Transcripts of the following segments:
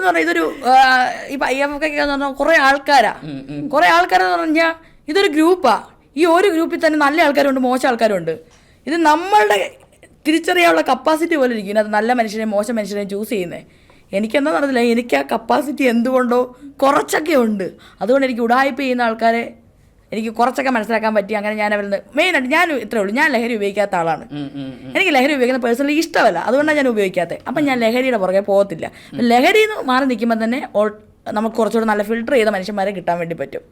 ഇതെന്ന് പറഞ്ഞാൽ ഇതൊരു ഇപ്പം IFFK എന്ന് പറഞ്ഞാൽ കുറേ ആൾക്കാരെന്ന് പറഞ്ഞാൽ ഇതൊരു ഗ്രൂപ്പാണ്. ഈ ഒരു ഗ്രൂപ്പിൽ തന്നെ നല്ല ആൾക്കാരുണ്ട്, മോശം ആൾക്കാരുണ്ട്. ഇത് നമ്മളുടെ തിരിച്ചറിയാനുള്ള കപ്പാസിറ്റി പോലെ ഇരിക്കും അത് നല്ല മനുഷ്യനെയും മോശം മനുഷ്യനെയും ചൂസ് ചെയ്യുന്നത്. എനിക്കെന്താ അറിയില്ല, എനിക്ക് ആ കപ്പാസിറ്റി എന്തുകൊണ്ടോ കുറച്ചൊക്കെ ഉണ്ട്. അതുകൊണ്ട് എനിക്ക് ഉടായ്പ ചെയ്യുന്ന ആൾക്കാരെ എനിക്ക് കുറച്ചൊക്കെ മനസ്സിലാക്കാൻ പറ്റി. അങ്ങനെ ഞാൻ അവരിൽ മെയിനായിട്ട് ഞാൻ ഇത്രേ ഉള്ളൂ, ഞാൻ ലഹരി ഉപയോഗിക്കാത്ത ആളാണ്. എനിക്ക് ലഹരി ഉപയോഗിക്കുന്ന പേഴ്സണലി ഇഷ്ടമല്ല, അതുകൊണ്ടാണ് ഞാൻ ഉപയോഗിക്കാത്തത്. അപ്പം ഞാൻ ലഹരിയുടെ പുറകെ പോകത്തില്ല. ലഹരിയിൽ നിന്ന് മാറി നിൽക്കുമ്പോൾ തന്നെ നമുക്ക് കുറച്ചുകൂടെ നല്ല ഫിൽട്ടർ ചെയ്ത മനുഷ്യന്മാരെ കിട്ടാൻ വേണ്ടി പറ്റും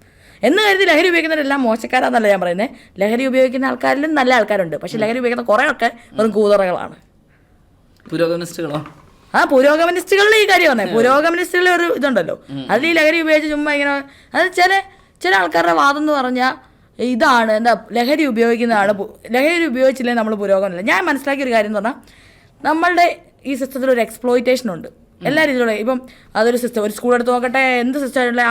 എന്ന് കരുതി ലഹരി ഉപയോഗിക്കുന്നവരെല്ലാം മോശക്കാരാന്നല്ല ഞാൻ പറയുന്നത്. ലഹരി ഉപയോഗിക്കുന്ന ആൾക്കാരിലും നല്ല ആൾക്കാരുണ്ട്. പക്ഷെ ലഹരി ഉപയോഗിക്കുന്ന കുറേ ആൾക്കാർ വെറും കൂതറകളാണ്. പുരോഗമനിസ്റ്റുകളോ? പുരോഗമനിസ്റ്റുകളുടെ ഈ കാര്യം പറഞ്ഞത്, പുരോഗമനിസ്റ്റുകളുടെ ഒരു ഇതുണ്ടല്ലോ, അതിൽ ഈ ലഹരി ഉപയോഗിച്ച് ചുമ്മാ ഇങ്ങനെ അത് ചില ആൾക്കാരുടെ വാദം എന്ന് പറഞ്ഞാൽ ഇതാണ് എന്താ ലഹരി ഉപയോഗിക്കുന്നതാണ്, ലഹരി ഉപയോഗിച്ചില്ലെങ്കിൽ നമ്മൾ പുരോഗമനമില്ല. ഞാൻ മനസ്സിലാക്കിയൊരു കാര്യം എന്ന് പറഞ്ഞാൽ നമ്മളുടെ ഈ സിസ്റ്റത്തിൽ ഒരു എക്സ്പ്ലോയിറ്റേഷൻ ഉണ്ട് എല്ലാ രീതിയിലുള്ള. ഇപ്പം അതൊരു സിസ്റ്റം, ഒരു സ്കൂൾ എടുത്ത് നോക്കട്ടെ, എന്ത് സിസ്റ്റം ആയിട്ടുള്ള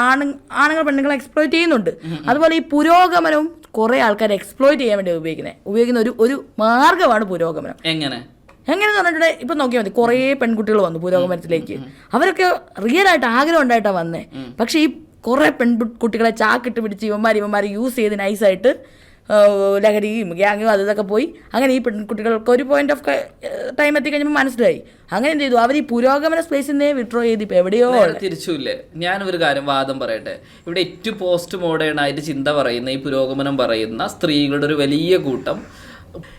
ആണുങ്ങൾ പെണ്ണുങ്ങളെ എക്സ്പ്ലോയിറ്റ് ചെയ്യുന്നുണ്ട്. അതുപോലെ ഈ പുരോഗമനവും കുറേ ആൾക്കാർ എക്സ്പ്ലോയിറ്റ് ചെയ്യാൻ വേണ്ടി ഉപയോഗിക്കുന്ന ഒരു മാർഗ്ഗമാണ് പുരോഗമനം. എങ്ങനെയെന്ന് പറഞ്ഞിട്ടുണ്ടെങ്കിൽ ഇപ്പം നോക്കിയാൽ മതി, കുറേ പെൺകുട്ടികൾ വന്നു പുരോഗമനത്തിലേക്ക്. അവരൊക്കെ റിയലായിട്ട് ആഗ്രഹം ഉണ്ടായിട്ടാണ് വന്നേ. പക്ഷേ ഈ കുറേ പെൺകുട്ടികളെ ചാക്കിട്ട് പിടിച്ച് ഇവന്മാർ യൂസ് ചെയ്ത് നൈസായിട്ട് ലഹരിയും ഗ്യാങ്ങും അതൊക്കെ പോയി. അങ്ങനെ ഈ പെൺകുട്ടികൾക്ക് ഒരു പോയിന്റ് ഓഫ് ടൈം എത്തിക്കഴിഞ്ഞപ്പോൾ മനസ്സിലായി. അങ്ങനെ എന്ത് ചെയ്തു, അവർ ഈ പുരോഗമന സ്പേസിൽ നിന്ന് വിഡ്രോ ചെയ്ത് ഇപ്പോൾ എവിടെയോ തിരിച്ചുല്ലേ. ഞാനൊരു കാര്യം വാദം പറയട്ടെ. ഇവിടെ ഏറ്റവും പോസ്റ്റ് മോഡേൺ ആയിട്ട് ചിന്ത പറയുന്ന, ഈ പുരോഗമനം പറയുന്ന സ്ത്രീകളുടെ ഒരു വലിയ കൂട്ടം,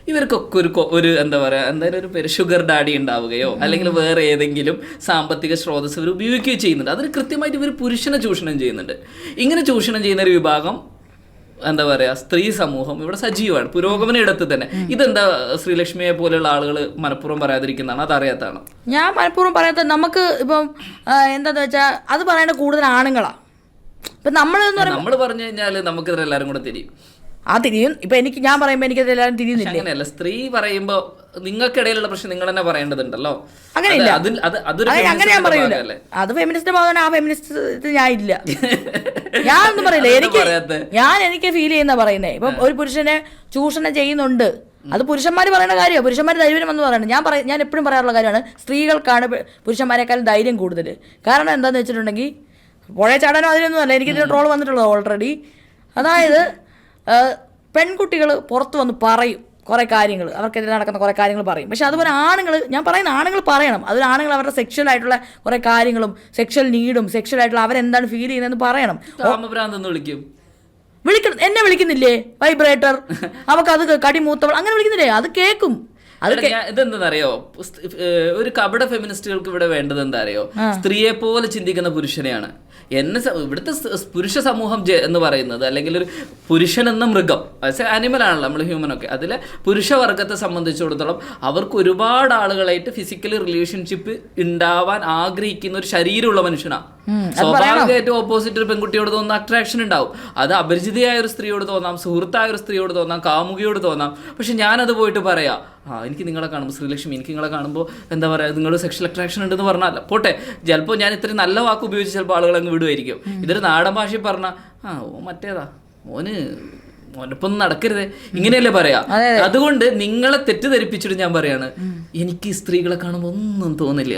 ഇവർക്കൊക്കെ ഒരു എന്താ പറയുക, എന്തായാലും ഒരു പേര് ഷുഗർ ഡാഡി ഉണ്ടാവുകയോ അല്ലെങ്കിൽ വേറെ ഏതെങ്കിലും സാമ്പത്തിക സ്രോതസ് ഇവർ ഉപയോഗിക്കുകയോ ചെയ്യുന്നുണ്ട്. അതിന് കൃത്യമായിട്ട് ഇവർ പുരുഷനെ ചൂഷണം ചെയ്യുന്നുണ്ട്. ഇങ്ങനെ ചൂഷണം ചെയ്യുന്ന ഒരു വിഭാഗം എന്താ പറയുക, സ്ത്രീ സമൂഹം ഇവിടെ സജീവമാണ് പുരോഗമന ഇടത്ത് തന്നെ. ഇതെന്താ ശ്രീലക്ഷ്മിയെ പോലെയുള്ള ആളുകൾ മനഃപൂർവ്വം പറയാതിരിക്കുന്നതാണ്, അതറിയാത്തതാണ്? ഞാൻ മനഃപൂർവ്വം പറയാത്ത, നമുക്ക് ഇപ്പം എന്താന്ന് വെച്ചാൽ അത് പറയേണ്ട കൂടുതൽ ആണുങ്ങളാണ്. ഇപ്പം നമ്മൾ പറഞ്ഞു കഴിഞ്ഞാൽ നമുക്കിത് എല്ലാവരും കൂടെ തിരിയും. ആ തിരിയും. ഇപ്പം ഞാൻ പറയുമ്പോൾ എനിക്കത് എല്ലാവരും തിരിയുന്നില്ല. അങ്ങനെയല്ല, സ്ത്രീ പറയുമ്പോൾ നിങ്ങൾക്കിടയിലുള്ള പ്രശ്നം നിങ്ങൾ തന്നെ പറയേണ്ടതുണ്ടല്ലോ. അങ്ങനെയില്ല, അങ്ങനെ ഞാൻ പറയൂല. അത് ഫെമിനിസ്റ്റ് ഭാഗമാണ്. ആ ഫെമിനിസ്റ്റ് ഞാൻ ഇല്ല, ഞാൻ ഒന്നും പറയില്ല. എനിക്ക് ഫീൽ ചെയ്യുന്ന പറയുന്നത്. ഇപ്പം ഒരു പുരുഷനെ ചൂഷണം ചെയ്യുന്നുണ്ട്, അത് പുരുഷന്മാർ പറയുന്ന കാര്യമാണ്. പുരുഷന്മാർ ധൈര്യം എന്ന് പറയുന്നത് ഞാൻ എപ്പോഴും പറയാറുള്ള കാര്യമാണ്, സ്ത്രീകൾക്കാണ് പുരുഷന്മാരെക്കാളും ധൈര്യം കൂടുതൽ. കാരണം എന്താണെന്ന് വെച്ചിട്ടുണ്ടെങ്കിൽ, പുഴ ചാടാനോ അതിനൊന്നും അല്ല, എനിക്കിതിന് ട്രോൾ വന്നിട്ടുള്ളത് ഓൾറെഡി. അതായത് പെൺകുട്ടികൾ പുറത്ത് വന്ന് പറയും കുറേ കാര്യങ്ങൾ, അവർക്കെതിരെ നടക്കുന്ന കുറേ കാര്യങ്ങൾ പറയും. പക്ഷെ അതുപോലെ ഞാൻ പറയുന്ന ആണുങ്ങൾ പറയണം. അതൊരു ആണുങ്ങൾ അവരുടെ സെക്ഷൽ ആയിട്ടുള്ള കുറേ കാര്യങ്ങളും സെക്ഷൽ നീഡും സെക്ഷൽ ആയിട്ടുള്ള അവരെന്താണ് ഫീൽ ചെയ്യുന്നതെന്ന് പറയണം. എന്നെ വിളിക്കുന്നില്ലേ വൈബ്രേറ്റർ, അവർക്ക് അത് കടിമൂത്തവൾ അങ്ങനെ വിളിക്കുന്നില്ലേ, അത് കേൾക്കും. ഇതെന്താണെന്നറിയോ, ഒരു കപട ഫെമിനിസ്റ്റുകൾക്ക് ഇവിടെ വേണ്ടത് എന്താ അറിയോ, സ്ത്രീയെ പോലെ ചിന്തിക്കുന്ന പുരുഷനെയാണ്. ഇവിടുത്തെ പുരുഷ സമൂഹം എന്ന് പറയുന്നത്, അല്ലെങ്കിൽ ഒരു പുരുഷൻ എന്ന മൃഗം, ആനിമൽ ആണല്ലോ നമ്മൾ, ഹ്യൂമനൊക്കെ. അതിലെ പുരുഷവർഗത്തെ സംബന്ധിച്ചിടത്തോളം അവർക്ക് ഒരുപാട് ആളുകളായിട്ട് ഫിസിക്കലി റിലേഷൻഷിപ്പ് ഉണ്ടാവാൻ ആഗ്രഹിക്കുന്ന ഒരു ശരീരമുള്ള മനുഷ്യനാണ്. സ്വാഭാവികമായിട്ടും ഓപ്പോസിറ്റ് ഒരു പെൺകുട്ടിയോട് തോന്നുന്ന അട്രാക്ഷൻ ഉണ്ടാവും. അത് അപരിചിതയായ ഒരു സ്ത്രീയോട് തോന്നാം, സുഹൃത്തായ ഒരു സ്ത്രീയോട് തോന്നാം, കാമുകിയോട് തോന്നാം. പക്ഷെ ഞാനത് പോയിട്ട് പറയാം, എനിക്ക് നിങ്ങളെ കാണുമ്പോൾ ശ്രീലക്ഷ്മി, എനിക്ക് നിങ്ങളെ കാണുമ്പോൾ എന്താ പറയുക, നിങ്ങളുടെ സെക്ഷൽ അട്രാക്ഷൻ ഉണ്ടെന്ന് പറഞ്ഞാൽ പോട്ടെ, ചിലപ്പോൾ ഞാൻ ഇത്രയും നല്ല വാക്ക് ഉപയോഗിച്ച് ചിലപ്പോൾ ആളുകൾ അങ്ങ് വിടുമായിരിക്കും. ഇതൊരു നാടൻ ഭാഷയിൽ പറഞ്ഞാൽ മറ്റേതാ മോനൊപ്പം നടക്കരുത്, ഇങ്ങനെയല്ലേ പറയാ. അതുകൊണ്ട് നിങ്ങളെ തെറ്റിദ്ധരിപ്പിച്ചിട്ട് ഞാൻ പറയാണ്, എനിക്ക് സ്ത്രീകളെ കാണുമ്പോൾ ഒന്നും തോന്നില്ല.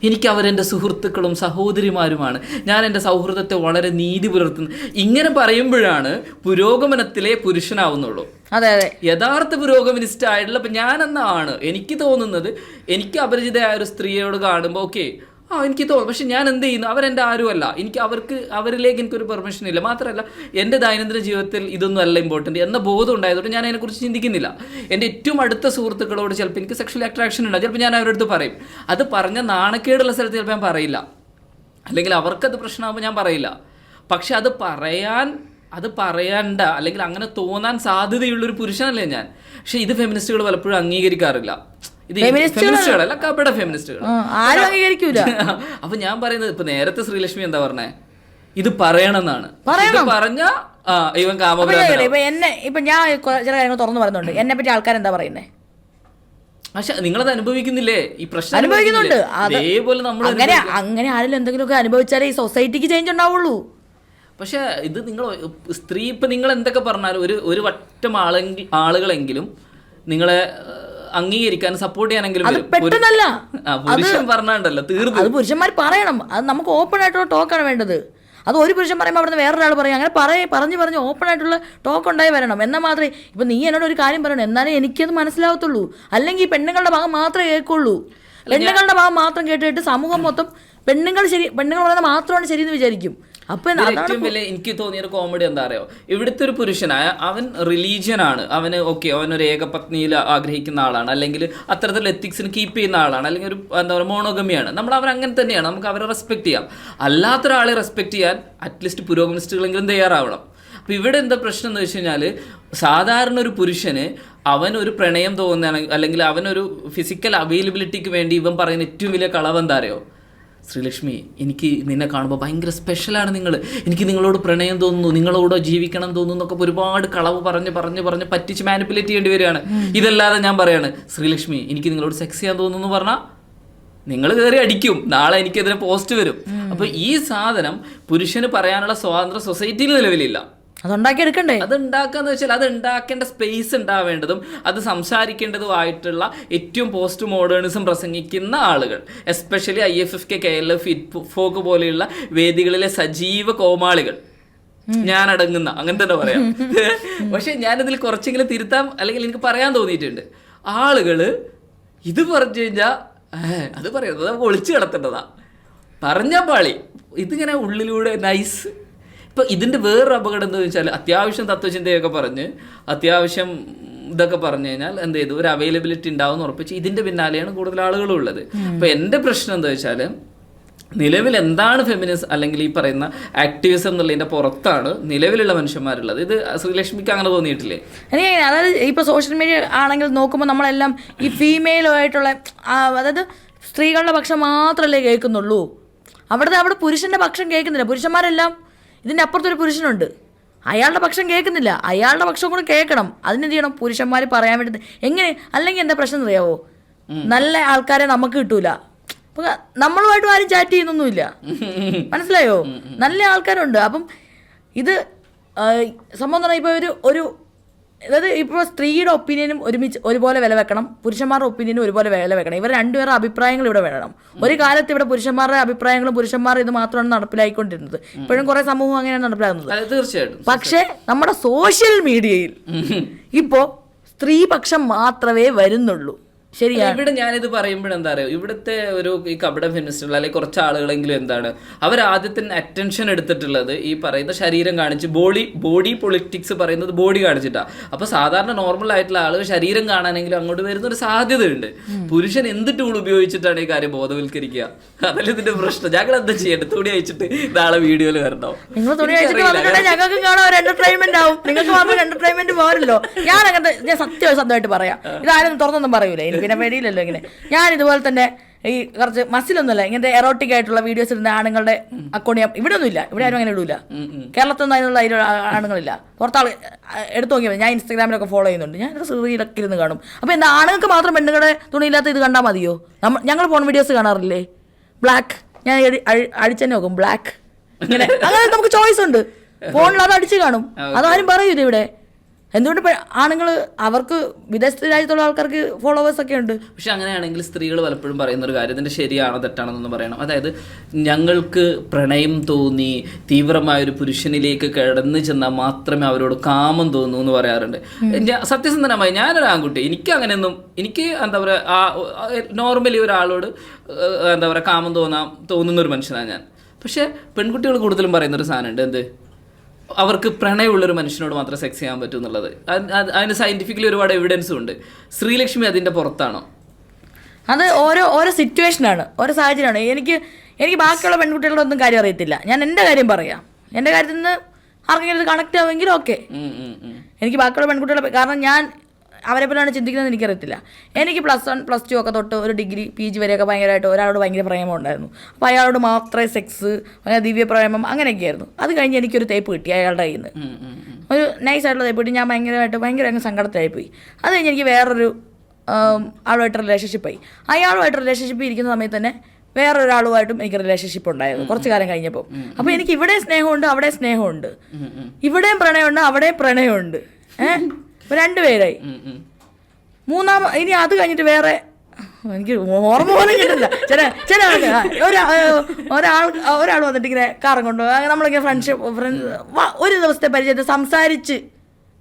എനിക്ക് അവരെൻ്റെ സുഹൃത്തുക്കളും സഹോദരിമാരുമാണ്, ഞാൻ എൻ്റെ സൗഹൃദത്തെ വളരെ നീതി പുലർത്തുന്നു. ഇങ്ങനെ പറയുമ്പോഴാണ് പുരോഗമനത്തിലെ പുരുഷനാവുന്നുള്ളൂ. യഥാർത്ഥ പുരോഗമനിസ്റ്റ് ആയിട്ടുള്ള ഇപ്പം ഞാനെന്നാണ് എനിക്ക് തോന്നുന്നത്. എനിക്ക് അപരിചിതയായ ഒരു സ്ത്രീയോട് കാണുമ്പോൾ ഓക്കെ എനിക്ക് തോന്നും, പക്ഷെ ഞാൻ എന്ത് ചെയ്യുന്നു, അവരെൻ്റെ ആരുമല്ല, അവരിലേക്ക് എനിക്കൊരു പെർമിഷൻ ഇല്ല. മാത്രമല്ല എൻ്റെ ദൈനംദിന ജീവിതത്തിൽ ഇതൊന്നും അല്ല ഇമ്പോർട്ടൻറ്റ് എന്ന ബോധം ഉണ്ടായതുകൊണ്ട് ഞാൻ അതിനെക്കുറിച്ച് ചിന്തിക്കുന്നില്ല. എൻ്റെ ഏറ്റവും അടുത്ത സുഹൃത്തുക്കളോട് ചിലപ്പോൾ എനിക്ക് സെക്ഷൽ അട്രാക്ഷൻ ഉണ്ട്, ചിലപ്പോൾ ഞാൻ അവരുടെ അടുത്ത് പറയും. അത് പറഞ്ഞ നാണക്കേടുള്ള സ്ഥലത്ത് ചിലപ്പോൾ ഞാൻ പറയില്ല, അല്ലെങ്കിൽ അവർക്കത് പ്രശ്നമാകുമ്പോൾ ഞാൻ പറയില്ല. പക്ഷെ അത് പറയണ്ട, അല്ലെങ്കിൽ അങ്ങനെ തോന്നാൻ സാധ്യതയുള്ളൊരു പുരുഷനല്ലേ ഞാൻ. പക്ഷെ ഇത് ഫെമിനിസ്റ്റുകൾ പലപ്പോഴും അംഗീകരിക്കാറില്ല. ഫെമിനിസ്റ്റുകളല്ല, കപട ഫെമിനിസ്റ്റുകൾ ആരും അംഗീകരിക്കൂല. അപ്പൊ ഞാൻ പറയുന്നത്, ഇപ്പൊ നേരത്തെ ശ്രീലക്ഷ്മി എന്താ പറഞ്ഞേ, ഇത് പറയണമെന്നാണ്. പറഞ്ഞ ഇവൻ കാമഭ്രാന്തനാണ്. ഇപ്പൊ ഞാൻ ചില കാര്യങ്ങൾ തുറന്നു പറയുന്നുണ്ട്, എന്നെ പറ്റി ആൾക്കാരെന്താ പറയുന്നേ. പക്ഷെ നിങ്ങളത് അനുഭവിക്കുന്നില്ലേ, ഈ പ്രശ്നം അനുഭവിക്കുന്നുണ്ട്. അതേപോലെ നമ്മൾ അങ്ങനെ ആരെങ്കിലും എന്തെങ്കിലുമൊക്കെ അനുഭവിച്ചാലേ ഈ സൊസൈറ്റിക്ക് ചേഞ്ച് ഉണ്ടാവുള്ളൂ. പക്ഷെ ഇത് നിങ്ങൾ സ്ത്രീ, ഇപ്പം നിങ്ങൾ എന്തൊക്കെ പറഞ്ഞാലും ഒരു വട്ടം ആളുകളെങ്കിലും നിങ്ങളെ അംഗീകരിക്കാൻ സപ്പോർട്ട് ചെയ്യാനെങ്കിലും അത് പെട്ടെന്നല്ല, പുരുഷൻ പറഞ്ഞാണ്ടല്ലോ തീർന്നു. അത് പുരുഷന്മാർ പറയണം. അത് നമുക്ക് ഓപ്പൺ ആയിട്ടുള്ള ടോക്കാണ് വേണ്ടത്. അത് ഒരു പുരുഷൻ പറയുമ്പോൾ അവിടുന്ന് വേറൊരാൾ പറയും. അങ്ങനെ പറഞ്ഞ് ഓപ്പൺ ആയിട്ടുള്ള ടോക്ക് ഉണ്ടായി വരണം. എന്നാൽ മാത്രമേ ഇപ്പം നീ എന്നോട് ഒരു കാര്യം പറയണം, എന്നാലേ എനിക്കത് മനസ്സിലാവത്തുള്ളൂ. അല്ലെങ്കിൽ ഈ പെണ്ണുങ്ങളുടെ ഭാഗം മാത്രമേ കേൾക്കുള്ളൂ. പെണ്ണുങ്ങളുടെ ഭാഗം മാത്രം കേട്ടിട്ട് സമൂഹം മൊത്തം പെണ്ണുങ്ങൾ പറയുന്നത് മാത്രമാണ് ശരിയെന്ന് വിചാരിക്കും. ഏറ്റവും വലിയ എനിക്ക് തോന്നിയൊരു കോമഡി എന്താ അറിയോ, ഇവിടുത്തെ ഒരു പുരുഷനായ അവൻ റിലീജിയൻ ആണ്, അവന് അവനൊരു ഏകപത്നിയിൽ ആഗ്രഹിക്കുന്ന ആളാണ്, അല്ലെങ്കിൽ അത്തരത്തിലുള്ള എത്തിക്സിന് കീപ്പ് ചെയ്യുന്ന ആളാണ്, അല്ലെങ്കിൽ ഒരു എന്താ പറയുക മോണോഗമിയാണ്. നമ്മൾ അവരങ്ങനെ തന്നെയാണ്, നമുക്ക് അവരെ റെസ്പെക്ട് ചെയ്യാം. അല്ലാത്തൊരാളെ റെസ്പെക്ട് ചെയ്യാൻ അറ്റ്ലീസ്റ്റ് പുരോഗമിസ്റ്റുകളെങ്കിലും തയ്യാറാവണം. അപ്പോൾ ഇവിടെ എന്താ പ്രശ്നം എന്ന് വെച്ച് കഴിഞ്ഞാൽ, സാധാരണ ഒരു പുരുഷന് അവനൊരു പ്രണയം തോന്നുകയാണെങ്കിൽ, അല്ലെങ്കിൽ അവനൊരു ഫിസിക്കൽ അവൈലബിലിറ്റിക്ക് വേണ്ടി ഇവൻ പറയുന്ന ഏറ്റവും വലിയ കളവ് എന്താ അറിയോ, ശ്രീലക്ഷ്മി എനിക്ക് നിന്നെ കാണുമ്പോൾ ഭയങ്കര സ്പെഷ്യലാണ് നിങ്ങൾ, എനിക്ക് നിങ്ങളോട് പ്രണയം തോന്നുന്നു, നിങ്ങളോട് ജീവിക്കണം തോന്നുന്നു എന്നൊക്കെ ഒരുപാട് കളവ് പറഞ്ഞ് പറ്റിച്ച് മാനിപ്പുലേറ്റ് ചെയ്യേണ്ടി വരികയാണ്. ഇതല്ലാതെ ഞാൻ പറയാണ്, ശ്രീലക്ഷ്മി എനിക്ക് നിങ്ങളോട് സെക്സ് ചെയ്യാൻ തോന്നുന്നു എന്ന് പറഞ്ഞാൽ നിങ്ങൾ കയറി അടിക്കും, നാളെ എനിക്കെതിരെ പോസ്റ്റ് വരും. അപ്പോൾ ഈ സാധനം പുരുഷന് പറയാനുള്ള സ്വാതന്ത്ര്യം സൊസൈറ്റിയിൽ നിലവിലില്ല. അതുണ്ടാക്കിയെടുക്കണ്ടേ? അത് ഉണ്ടാക്കാന്ന് വെച്ചാൽ അത് ഉണ്ടാക്കേണ്ട സ്പേസ് ഉണ്ടാവേണ്ടതും അത് സംസാരിക്കേണ്ടതുമായിട്ടുള്ള ഏറ്റവും പോസ്റ്റ് മോഡേണിസം പ്രസംഗിക്കുന്ന ആളുകൾ, എസ്പെഷ്യലി IFFK, KLF, ഫോക്ക് പോലെയുള്ള വേദികളിലെ സജീവ കോമാളികൾ, ഞാൻ അടങ്ങുന്ന, അങ്ങനെ തന്നെ പറയാം. പക്ഷെ ഞാനിതിൽ കുറച്ചെങ്കിലും തിരുത്താൻ അല്ലെങ്കിൽ എനിക്ക് പറയാൻ തോന്നിയിട്ടുണ്ട്. ആളുകള് ഇത് പറഞ്ഞു കഴിഞ്ഞാൽ അത് പറയുന്നത് നമുക്ക് ഒളിച്ചു കിടത്തേണ്ടതാ, പറഞ്ഞ പാളി. ഇതിങ്ങനെ ഉള്ളിലൂടെ നൈസ്. ഇപ്പം ഇതിൻ്റെ വേറൊരു അപകടം എന്താണെന്ന് വെച്ചാൽ, അത്യാവശ്യം തത്വചിന്തയൊക്കെ പറഞ്ഞ് അത്യാവശ്യം ഇതൊക്കെ പറഞ്ഞു കഴിഞ്ഞാൽ എന്ത് ചെയ്തു, ഒരു അവൈലബിലിറ്റി ഉണ്ടാവും ഉറപ്പിച്ച് ഇതിൻ്റെ പിന്നാലെയാണ് കൂടുതൽ ആളുകളും ഉള്ളത്. അപ്പോൾ എൻ്റെ പ്രശ്നം എന്താ വെച്ചാൽ, നിലവിൽ എന്താണ് ഫെമിനിസം അല്ലെങ്കിൽ ഈ പറയുന്ന ആക്ടിവിസം എന്നുള്ളതിൻ്റെ പുറത്താണ് നിലവിലുള്ള മനുഷ്യന്മാരുള്ളത്. ഇത് ശ്രീലക്ഷ്മിക്ക് അങ്ങനെ തോന്നിയിട്ടില്ലേ? എനിക്ക് അതായത് ഇപ്പോൾ സോഷ്യൽ മീഡിയ ആണെങ്കിൽ നോക്കുമ്പോൾ നമ്മളെല്ലാം ഈ ഫീമെയിലുമായിട്ടുള്ള, അതായത് സ്ത്രീകളുടെ പക്ഷം മാത്രമല്ലേ കേൾക്കുന്നുള്ളൂ. അവിടെ പുരുഷൻ്റെ പക്ഷം കേൾക്കുന്നില്ല. പുരുഷന്മാരെല്ലാം ഇതിൻ്റെ അപ്പുറത്തൊരു പുരുഷനുണ്ട്, അയാളുടെ പക്ഷം കേൾക്കുന്നില്ല. അയാളുടെ പക്ഷം കൂടെ കേൾക്കണം. അതിനെന്ത് ചെയ്യണം? പുരുഷന്മാർ പറയാൻ വേണ്ടി എങ്ങനെ? അല്ലെങ്കിൽ എന്താ പ്രശ്നം അറിയാവോ, നല്ല ആൾക്കാരെ നമുക്ക് കിട്ടൂല. അപ്പൊ നമ്മളുമായിട്ടും ആരും ചാറ്റ് ചെയ്യുന്നൊന്നുമില്ല, മനസ്സിലായോ? നല്ല ആൾക്കാരുണ്ട്. അപ്പം ഇത് സംഭവം പറഞ്ഞാൽ ഇപ്പോൾ ഒരു അതായത് ഇപ്പോൾ സ്ത്രീയുടെ ഒപ്പീനിയനും ഒരുപോലെ വില വെക്കണം, പുരുഷന്മാരുടെ ഒപ്പീനിയനും ഒരുപോലെ വില വെക്കണം. ഇവർ രണ്ടുപേരുടെ അഭിപ്രായങ്ങൾ ഇവിടെ വേണം. ഒരു കാലത്ത് ഇവിടെ പുരുഷന്മാരുടെ അഭിപ്രായങ്ങളും പുരുഷന്മാർ ഇത് മാത്രമാണ് നടപ്പിലായിക്കൊണ്ടിരുന്നത്. ഇപ്പോഴും കുറേ സമൂഹം അങ്ങനെയാണ് നടപ്പിലാകുന്നത്. തീർച്ചയായിട്ടും. പക്ഷേ നമ്മുടെ സോഷ്യൽ മീഡിയയിൽ ഇപ്പോൾ സ്ത്രീപക്ഷം മാത്രമേ വരുന്നുള്ളൂ. ശരിയാണ്. ഇവിടെ ഞാനിത് പറയുമ്പോഴെന്താ അറിയോ, ഇവിടുത്തെ ഈ കപട ഫെമിനിസ്റ്റുകൾ അല്ലെങ്കിൽ കുറച്ച് ആളുകളെങ്കിലും എന്താണ്, അവരാദ്യത്തെ അറ്റൻഷൻ എടുത്തിട്ടുള്ളത് ഈ പറയുന്ന ശരീരം കാണിച്ച് ബോഡി പൊളിറ്റിക്സ് പറയുന്നത് ബോഡി കാണിച്ചിട്ടാ. അപ്പൊ സാധാരണ നോർമൽ ആയിട്ടുള്ള ആളുകൾ ശരീരം കാണാനെങ്കിലും അങ്ങോട്ട് വരുന്ന ഒരു സാധ്യതയുണ്ട്. പുരുഷൻ എന്ത് ടൂൾ ഉപയോഗിച്ചിട്ടാണ് ഈ കാര്യം ബോധവൽക്കരിക്കുക? അതല്ല ഇതിന്റെ പ്രശ്നം. ഞങ്ങൾ എന്താ ചെയ്യേണ്ടത്? തുണി അയച്ചിട്ട് നാളെ വീഡിയോയിൽ വരണോ? നിങ്ങൾ തുണി അയച്ചിട്ട് ഞങ്ങൾക്ക് കാണാൻ ഒരു എന്റർടൈൻമെന്റ് ആവും. നിങ്ങൾക്ക് മാത്രം എന്റർടൈൻമെന്റ് പോരല്ലോ. ഞാൻ സത്യമായിട്ട് പറയാം, ഇതാരും തുറന്നൊന്നും പറയൂലേ, പിന്നെ പേടിയില്ലല്ലോ. ഇങ്ങനെ ഞാൻ ഇതുപോലെ തന്നെ ഈ കുറച്ച് മസിലൊന്നുമല്ല, ഇങ്ങനത്തെ എറോട്ടിക് ആയിട്ടുള്ള വീഡിയോസ് ഇടുന്ന ആണുങ്ങളുടെ അക്കൗണ്ട് ഇവിടെ ഒന്നുമില്ല. ഇവിടെ ആരും അങ്ങനെ ഇടൂല. കേരളത്തിൽ നിന്ന് അതിനുള്ള ആണുങ്ങളില്ല. പുറത്താൾ എടുത്തു നോക്കിയാൽ ഞാൻ ഇൻസ്റ്റാഗ്രാമിലൊക്കെ ഫോളോ ചെയ്യുന്നുണ്ട്. ഞാൻ റീലൊക്കെ ഇരുന്ന് കാണും. അപ്പോൾ എന്താ ആണുങ്ങൾക്ക് മാത്രം പെണ്ണുങ്ങളുടെ തുണിയില്ലാത്ത ഇത് കണ്ടാൽ മതിയോ? ഞങ്ങൾ ഫോൺ വീഡിയോസ് കാണാറില്ലേ? ബ്ലാക്ക് ഞാൻ അടിച്ചെന്നെ നോക്കും, ബ്ലാക്ക് ഇങ്ങനെ. അങ്ങനെ നമുക്ക് ചോയ്സ് ഉണ്ട്. ഫോണിൽ അത് അടിച്ച് കാണും. അതാരും പറയൂല ഇവിടെ. എന്തുകൊണ്ട് ആണുങ്ങൾ, അവർക്ക് വിദേശ രാജ്യത്തുള്ള ആൾക്കാർക്ക് ഫോളോവേഴ്സ് ഒക്കെ ഉണ്ട്. പക്ഷെ അങ്ങനെയാണെങ്കിൽ സ്ത്രീകൾ പലപ്പോഴും പറയുന്ന ഒരു കാര്യം, ഇതിൻ്റെ ശരിയാണോ തെറ്റാണെന്നൊന്ന് പറയണം. അതായത് ഞങ്ങൾക്ക് പ്രണയം തോന്നി തീവ്രമായൊരു പുരുഷനിലേക്ക് കടന്നു ചെന്നാൽ മാത്രമേ അവരോട് കാമം തോന്നൂ എന്ന് പറയാറുണ്ട്. സത്യസന്ധനമായി ഞാനൊരു ആൺകുട്ടി, എനിക്ക് അങ്ങനെയൊന്നും, എനിക്ക് എന്താ പറയുക, നോർമലി ഒരാളോട് എന്താ പറയുക കാമം തോന്നുന്നൊരു മനുഷ്യനാണ് ഞാൻ. പക്ഷെ പെൺകുട്ടികൾ കൂടുതലും പറയുന്നൊരു സാധനമുണ്ട്, എന്ത്, അവർക്ക് പ്രണയമുള്ളൊരു മനുഷ്യനോട് മാത്രമേ സെക്സ് ചെയ്യാൻ പറ്റൂ എന്നുള്ളത്. അതിന് സയന്റിഫിക്കലി ഒരുപാട് എവിഡൻസും ഉണ്ട്. ശ്രീലക്ഷ്മി അതിൻ്റെ പുറത്താണോ? അത് ഓരോ സിറ്റുവേഷനാണ്, ഓരോ സാഹചര്യമാണ്. എനിക്ക് ബാക്കിയുള്ള പെൺകുട്ടികളൊന്നും കാര്യം അറിയത്തില്ല. ഞാൻ എൻ്റെ കാര്യം പറയാം. എൻ്റെ കാര്യത്തിൽ നിന്ന് ആർക്കെങ്കിലും ഇത് കണക്ട് ആവുമെങ്കിൽ ഓക്കെ. എനിക്ക് ബാക്കിയുള്ള പെൺകുട്ടികളെ, കാരണം ഞാൻ അവരെ പോലെയാണ് ചിന്തിക്കുന്നത് എനിക്കറിയത്തില്ല. എനിക്ക് +1 +2 ഒക്കെ തൊട്ട് ഒരു ഡിഗ്രി PG വരെയൊക്കെ ഭയങ്കരമായിട്ട് ഒരാളോട് ഭയങ്കര പ്രേമം ഉണ്ടായിരുന്നു. അപ്പോൾ അയാളോട് മാത്രമേ സെക്സ്, അങ്ങനെ ദിവ്യ പ്രേമം അങ്ങനെയൊക്കെയായിരുന്നു. അത് കഴിഞ്ഞ് എനിക്കൊരു തേപ്പ് കിട്ടി അയാളുടെ കയ്യിൽ നിന്ന്, ഒരു നൈസായിട്ടുള്ള തേപ്പ് കിട്ടി. ഞാൻ ഭയങ്കര അങ്ങ് സങ്കടത്തിലായിപ്പോയി. അത് കഴിഞ്ഞ് എനിക്ക് വേറൊരു ആളുമായിട്ട് റിലേഷൻഷിപ്പായി. അയാളുമായിട്ട് റിലേഷൻഷിപ്പ് ഇരിക്കുന്ന സമയത്ത് തന്നെ വേറൊരാളുമായിട്ടും എനിക്ക് റിലേഷൻഷിപ്പ് ഉണ്ടായിരുന്നു കുറച്ച് കാലം കഴിഞ്ഞപ്പോൾ. അപ്പോൾ എനിക്ക് ഇവിടെ സ്നേഹമുണ്ട്, അവിടെ സ്നേഹമുണ്ട്. ഇവിടെയും പ്രണയമുണ്ട്, അവിടെയും പ്രണയമുണ്ട്. രണ്ടുപേരായി. ഇനി അത് കഴിഞ്ഞിട്ട് വേറെ എനിക്ക് ഓർമ്മ പോലും കിട്ടില്ല. ചില ഒരാൾ വന്നിട്ട് ഇങ്ങനെ കാറും കൊണ്ടുപോകും. നമ്മളിങ്ങനെ ഒരു ദിവസത്തെ പരിചയത്തിൽ സംസാരിച്ച്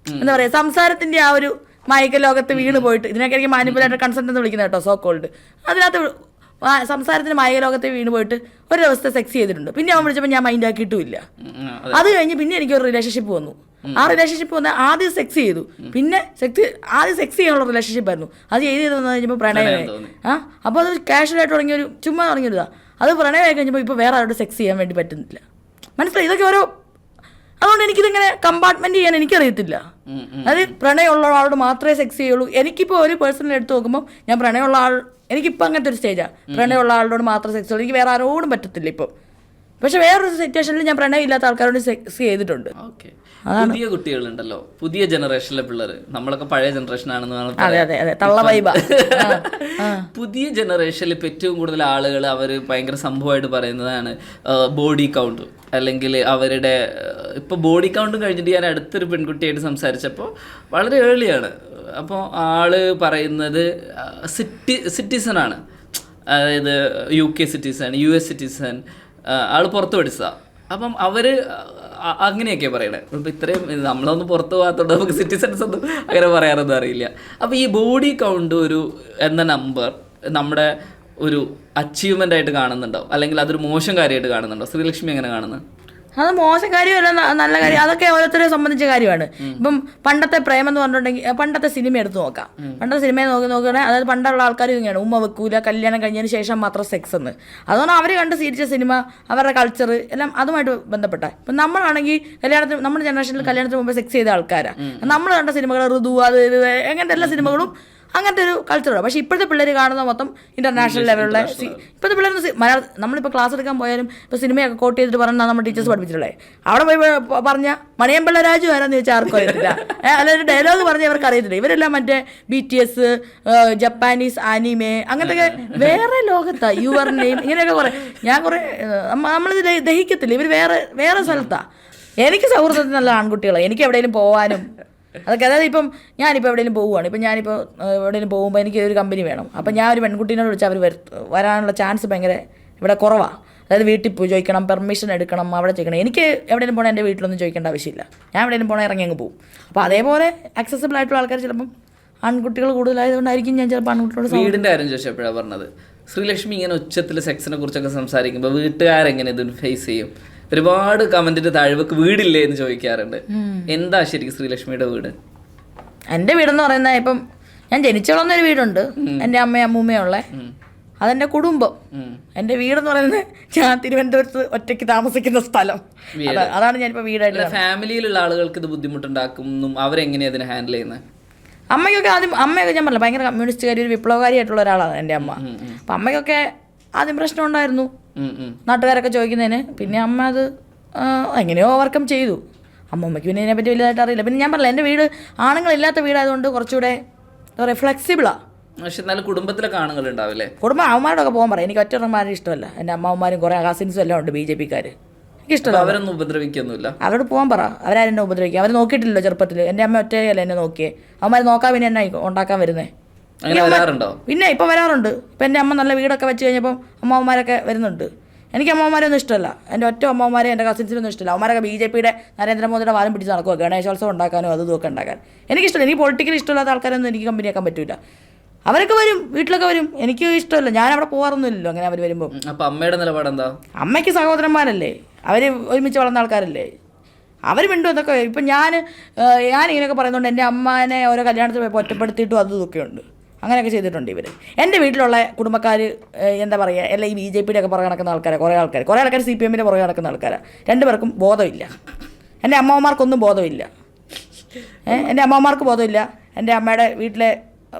എന്താ പറയുക, സംസാരത്തിന്റെ ആ ഒരു മയക്ക ലോകത്ത് വീണ് പോയിട്ട്, ഇതിനൊക്കെ എനിക്ക് മാനിപ്പുലേറ്റർ കൺസെന്റ് എന്ന് വിളിക്കുന്നത് കേട്ടോ, സോ കോൾഡ്. അതിനകത്ത് സംസാരത്തിന് മയക ലോകത്തെ വീണ് പോയിട്ട് ഒരു ദിവസത്തെ സെക്സ് ചെയ്തിട്ടുണ്ട്. പിന്നെ അവൻ വിളിച്ചപ്പോൾ ഞാൻ മൈൻഡ് ആക്കിയിട്ടുമില്ല. അത് കഴിഞ്ഞ് പിന്നെ എനിക്കൊരു റിലേഷൻഷിപ്പ് വന്നു. ആ റിലേഷൻഷിപ്പ് വന്നാൽ ആദ്യം സെക്സ് ചെയ്തു, പിന്നെ ആദ്യം സെക്സ് ചെയ്യാനുള്ള റിലേഷൻഷിപ്പ് ആയിരുന്നു. അത് ചെയ്തെന്ന് കഴിഞ്ഞപ്പോൾ പ്രണയമായി. അപ്പോൾ അത് കാഷ്വലായിട്ട് തുടങ്ങിയൊരു ചുമ്മാ തുടങ്ങിയതാ. അത് പ്രണയമായി കഴിഞ്ഞപ്പോൾ ഇപ്പോൾ വേറെ ആരോട് സെക്സ് ചെയ്യാൻ വേണ്ടി പറ്റുന്നില്ല. മനസ്സിലായി? ഇതൊക്കെ ഓരോ, അതുകൊണ്ട് എനിക്കിതിങ്ങനെ കമ്പാർട്ട്മെന്റ് ചെയ്യാൻ എനിക്കറിയത്തില്ല. അത് പ്രണയമുള്ള ആളോട് മാത്രമേ സെക്സ് ചെയ്യുള്ളൂ. എനിക്കിപ്പോൾ ഒരു പേഴ്സണൽ എടുത്ത് നോക്കുമ്പോൾ ഞാൻ പ്രണയമുള്ള ആൾ, എനിക്കിപ്പോൾ അങ്ങനത്തെ ഒരു സ്റ്റേജാണ്. പ്രണയമുള്ള ആളോട് മാത്രം സെക്സ് ചെയ്യുള്ളൂ, എനിക്ക് വേറെ ആരോടും പറ്റത്തില്ല ഇപ്പം. പക്ഷെ വേറൊരു സിറ്റുവേഷനിൽ ഞാൻ പ്രണയം ഇല്ലാത്ത ആൾക്കാരോട് സെക്സ് ചെയ്തിട്ടുണ്ട്. പുതിയ കുട്ടികളുണ്ടല്ലോ, പുതിയ ജനറേഷനിലെ പിള്ളേർ, നമ്മളൊക്കെ പഴയ ജനറേഷൻ ആണെന്ന് പുതിയ ജനറേഷനിൽ ഇപ്പം ഏറ്റവും കൂടുതൽ ആളുകൾ അവർ ഭയങ്കര സംഭവമായിട്ട് പറയുന്നതാണ് ബോഡി കൗണ്ട്. അല്ലെങ്കിൽ അവരുടെ ഇപ്പോൾ ബോഡി കൗണ്ടും കഴിഞ്ഞിട്ട് ഞാൻ അടുത്തൊരു പെൺകുട്ടിയായിട്ട് സംസാരിച്ചപ്പോൾ വളരെ ഏർലിയാണ്. അപ്പോൾ ആള് പറയുന്നത് സിറ്റിസൺ ആണ്, അതായത് UK സിറ്റിസൺ, US സിറ്റിസൺ, ആൾ പുറത്ത് പഠിച്ചതാണ്. അപ്പം അവർ അങ്ങനെയൊക്കെയാണ് പറയണേ. അപ്പം ഇത്രയും നമ്മളൊന്നും പുറത്ത് പോകാത്തതുകൊണ്ട് നമുക്ക് സിറ്റിസൺസ് ഒന്നും അങ്ങനെ പറയാനൊന്നും അറിയില്ല. അപ്പോൾ ഈ ബോഡി കൗണ്ട് എന്ന നമ്പർ നമ്മുടെ ഒരു അച്ചീവ്മെൻ്റ് ആയിട്ട് കാണുന്നുണ്ടോ, അല്ലെങ്കിൽ അതൊരു മോശം കാര്യമായിട്ട് കാണുന്നുണ്ടോ? ശ്രീലക്ഷ്മി എങ്ങനെ കാണുന്നത്? അത് മോശം കാര്യമല്ല, നല്ല കാര്യം. അതൊക്കെ ഓരോരുത്തരെ സംബന്ധിച്ച കാര്യമാണ്. ഇപ്പം പണ്ടത്തെ പ്രേമം എന്ന് പറഞ്ഞിട്ടുണ്ടെങ്കിൽ പണ്ടത്തെ സിനിമ എടുത്ത് നോക്കാം. പണ്ടത്തെ സിനിമയെ നോക്കുകയാണെങ്കിൽ, അതായത് പണ്ടുള്ള ആൾക്കാർ ഇങ്ങനെയാണ്, ഉമ്മ വെക്കൂല, കല്യാണം കഴിഞ്ഞതിന് ശേഷം മാത്രം സെക്സ് എന്ന്. അതുകൊണ്ട് അവർ കണ്ട് ശീലിച്ച സിനിമ, അവരുടെ കൾച്ചർ എല്ലാം അതുമായിട്ട് ബന്ധപ്പെട്ട. ഇപ്പം നമ്മളാണെങ്കിൽ നമ്മുടെ ജനറേഷനിൽ കല്യാണത്തിന് മുമ്പ് സെക്സ് ചെയ്ത ആൾക്കാരാണ്. നമ്മൾ കണ്ട സിനിമകൾ ഋതു, അത് ഇത് അങ്ങനത്തെ എല്ലാ സിനിമകളും അങ്ങനത്തെ ഒരു കൾച്ചറാണ്. പക്ഷേ ഇപ്പോഴത്തെ പിള്ളേർ കാണുന്ന മൊത്തം ഇന്റർനാഷണൽ ലെവലുള്ള ഇപ്പോഴത്തെ പിള്ളേർ നമ്മളിപ്പോൾ ക്ലാസ് എടുക്കാൻ പോയാലും ഇപ്പോൾ സിനിമയൊക്കെ കോട്ട് ചെയ്തിട്ട് പറഞ്ഞാൽ നമ്മൾ ടീച്ചേഴ്സ് പഠിപ്പിച്ചിട്ടുള്ളത്. അവിടെ പോയി പറഞ്ഞാൽ മണിയമ്പിള്ള രാജു ആരാന്ന് ചോദിച്ചാൽ ആർക്കും അറിയത്തില്ല, അല്ലെങ്കിൽ ഡയലോഗ് പറഞ്ഞാൽ അവർക്ക് അറിയത്തില്ല. ഇവരെല്ലാം മറ്റേ BTS, ജപ്പാനീസ് ആനിമേ, അങ്ങനത്തെ വേറെ ലോകത്താണ്. യുവർ നെയിം, ഇങ്ങനെയൊക്കെ കുറേ നമ്മളിത് ദഹിക്കത്തില്ല. ഇവർ വേറെ സ്ഥലത്താണ്. എനിക്ക് സൗഹൃദത്തിൽ നല്ല ആൺകുട്ടികളാണ്. എനിക്ക് എവിടെയെങ്കിലും പോകാനും അതൊക്കെ, അതായത് ഇപ്പം ഞാനിപ്പോൾ എവിടെയെങ്കിലും പോവുകയാണ്, ഇപ്പം ഞാനിപ്പോൾ എവിടെയെങ്കിലും പോകുമ്പോൾ എനിക്ക് ഒരു കമ്പനി വേണം. അപ്പം ഞാൻ ഒരു പെൺകുട്ടീനോട് വിളിച്ചാൽ അവർ വരാനുള്ള ചാൻസ് ഭയങ്കര ഇവിടെ കുറവാണ്. അതായത് വീട്ടിൽ പോയി ചോദിക്കണം, പെർമിഷൻ എടുക്കണം, അവിടെ ചോദിക്കണം. എനിക്ക് എവിടെയെങ്കിലും പോകണം എൻ്റെ വീട്ടിലൊന്നും ചോദിക്കേണ്ട ആവശ്യമില്ല. ഞാൻ എവിടെയെങ്കിലും പോകണം ഇറങ്ങി അങ്ങ് പോകും. അപ്പോൾ അതേപോലെ അക്സസിബിൾ ആയിട്ടുള്ള ആൾക്കാർ ചിലപ്പം ആൺകുട്ടികൾ കൂടുതലായതുകൊണ്ടായിരിക്കും ഞാൻ ചിലപ്പോൾ ആൺകുട്ടികളോട്. വീടിൻ്റെ കാര്യം ചോദിച്ചപ്പോഴാണ് പറഞ്ഞത്. ശ്രീലക്ഷ്മി ഇങ്ങനെ ഉച്ചത്തിൽ സെക്സിനെ കുറിച്ചൊക്കെ സംസാരിക്കുമ്പോൾ വീട്ടുകാരെങ്ങനെ ഇത് ഫേസ് ചെയ്യും? ഒരുപാട് കമന്റിന്റെ താഴ്വക്ക് വീടില്ലേ എന്ന് ചോദിക്കാറുണ്ട്. എന്താ ശരിക്കും ശ്രീലക്ഷ്മിയുടെ വീട്? എൻ്റെ വീടെന്ന് പറയുന്നത്, ഇപ്പം ഞാൻ ജനിച്ചു വളർന്നൊരു വീടുണ്ട്, എൻ്റെ അമ്മയും അമ്മൂമ്മയും ഉള്ള, അതെൻ്റെ കുടുംബം. എൻ്റെ വീടെന്ന് പറയുന്നത് ഞാൻ തിരുവനന്തപുരത്ത് ഒറ്റയ്ക്ക് താമസിക്കുന്ന സ്ഥലം, അതാണ് ഞാനിപ്പോൾ വീടായിട്ട്. ഫാമിലിയിലുള്ള ആളുകൾക്ക് ഇത് ബുദ്ധിമുട്ടുണ്ടാക്കും, അവരെങ്ങനെയാണ് അതിനെ ഹാൻഡിൽ ചെയ്യുന്നത്? അമ്മയ്ക്കൊക്കെ അമ്മയൊക്കെ ഞാൻ പറഞ്ഞില്ല, ഭയങ്കര കമ്മ്യൂണിസ്റ്റുകാരി, ഒരു വിപ്ലവകാരിയായിട്ടുള്ള ഒരാളാണ് എൻ്റെ അമ്മ. അപ്പം അമ്മയ്ക്കൊക്കെ ആദ്യം പ്രശ്നം ഉണ്ടായിരുന്നു, നാട്ടുകാരൊക്കെ ചോദിക്കുന്നതിന്. പിന്നെ അമ്മ അത് എങ്ങനെയോ ഓവർകം ചെയ്തു. അമ്മമ്മയ്ക്ക് പിന്നെ ഇതിനെപ്പറ്റി വലുതായിട്ട് അറിയില്ല. പിന്നെ ഞാൻ പറഞ്ഞില്ല, എൻ്റെ വീട് ആണുങ്ങളില്ലാത്ത വീടായതുകൊണ്ട് കുറച്ചുകൂടെ എന്താ പറയുക, ഫ്ലെക്സിബിളാണ്. പക്ഷെ എന്നാലും കുടുംബത്തിലൊക്കെ ആണുങ്ങൾ ഉണ്ടാവില്ലേ? കുടുംബം അവന്മാരോടൊക്കെ പോകാൻ പറയാം. എനിക്ക് ഒറ്റമാരും ഇഷ്ടമല്ല. എൻ്റെ അമ്മമാരും കുറേ കസിൻസും എല്ലാം ഉണ്ട് BJP-ക്കാർ. എനിക്കിഷ്ടമല്ല. അവരൊന്നും ഉപദ്രവിക്കൊന്നുമില്ല. അവരോട് പോകാൻ പറ, അവരാരും എന്നെ ഉപദ്രവിക്കുക. അവർ നോക്കിയിട്ടില്ലല്ലോ ചെറുപ്പത്തിൽ. എൻ്റെ അമ്മ ഒറ്റയല്ല എന്നെ നോക്കിയേ. അവന്മാർ നോക്കാൻ പിന്നെ എന്നെ ഉണ്ടാക്കാൻ വരുന്നേ. പിന്നെ ഇപ്പം വരാറുണ്ട്. ഇപ്പം എൻ്റെ അമ്മ നല്ല വീടൊക്കെ വെച്ച് കഴിഞ്ഞപ്പം അമ്മമാരൊക്കെ വരുന്നുണ്ട്. എനിക്ക് അമ്മമാരൊന്നും ഇഷ്ടമല്ല. എൻ്റെ ഒറ്റ അമ്മമാരെ എൻ്റെ കസിൻസിനൊന്നും ഇഷ്ടമല്ല. അവന്മാരൊക്കെ BJP-യുടെ നരേന്ദ്രമോദിയുടെ വാലും പിടിച്ച് നടക്കുക, ഗണേശോത്സവം ഉണ്ടാക്കാനോ അതും ഇതൊക്കെ ഉണ്ടാക്കാൻ. എനിക്കിഷ്ടമല്ല. എനിക്ക് പൊളിറ്റിക്കലി ഇഷ്ടമില്ലാത്ത ആൾക്കാരൊന്നും എനിക്ക് കമ്പനിയാക്കാൻ പറ്റില്ല. അവരൊക്കെ വരും, വീട്ടിലൊക്കെ വരും, എനിക്ക് ഇഷ്ടമല്ല. ഞാൻ അവിടെ പോകാറൊന്നുമില്ലല്ലോ അങ്ങനെ അവർ വരുമ്പോൾ. അപ്പം അമ്മയുടെ നിലപാട് എന്താ? അമ്മയ്ക്ക് സഹോദരന്മാരല്ലേ, അവർ ഒരുമിച്ച് വളർന്ന ആൾക്കാരല്ലേ, അവർ മിണ്ടും എന്നൊക്കെ. ഇപ്പം ഞാനിങ്ങനെയൊക്കെ പറയുന്നതുകൊണ്ട് എൻ്റെ അമ്മാനെ ഓരോ കല്യാണത്തിൽ പോയി ഒറ്റപ്പെടുത്തിയിട്ടും അതും ഇതൊക്കെ ഉണ്ട്. അങ്ങനെയൊക്കെ ചെയ്തിട്ടുണ്ട് ഇവർ. എൻ്റെ വീട്ടിലുള്ള കുടുംബക്കാർ എന്താ പറയുക, എല്ലാം ഈ BJP-യുടെ ഒക്കെ പുറകെ നടക്കുന്ന ആൾക്കാരാണ്. കുറേ ആൾക്കാർ CPM-ന്റെ പുറകെ നടക്കുന്ന ആൾക്കാരാണ്. രണ്ടുപേർക്കും ബോധമില്ല. എൻ്റെ അമ്മമാർക്കൊന്നും ബോധമില്ല. എൻ്റെ അമ്മമാർക്ക് ബോധമില്ല. എൻ്റെ അമ്മയുടെ വീട്ടിലെ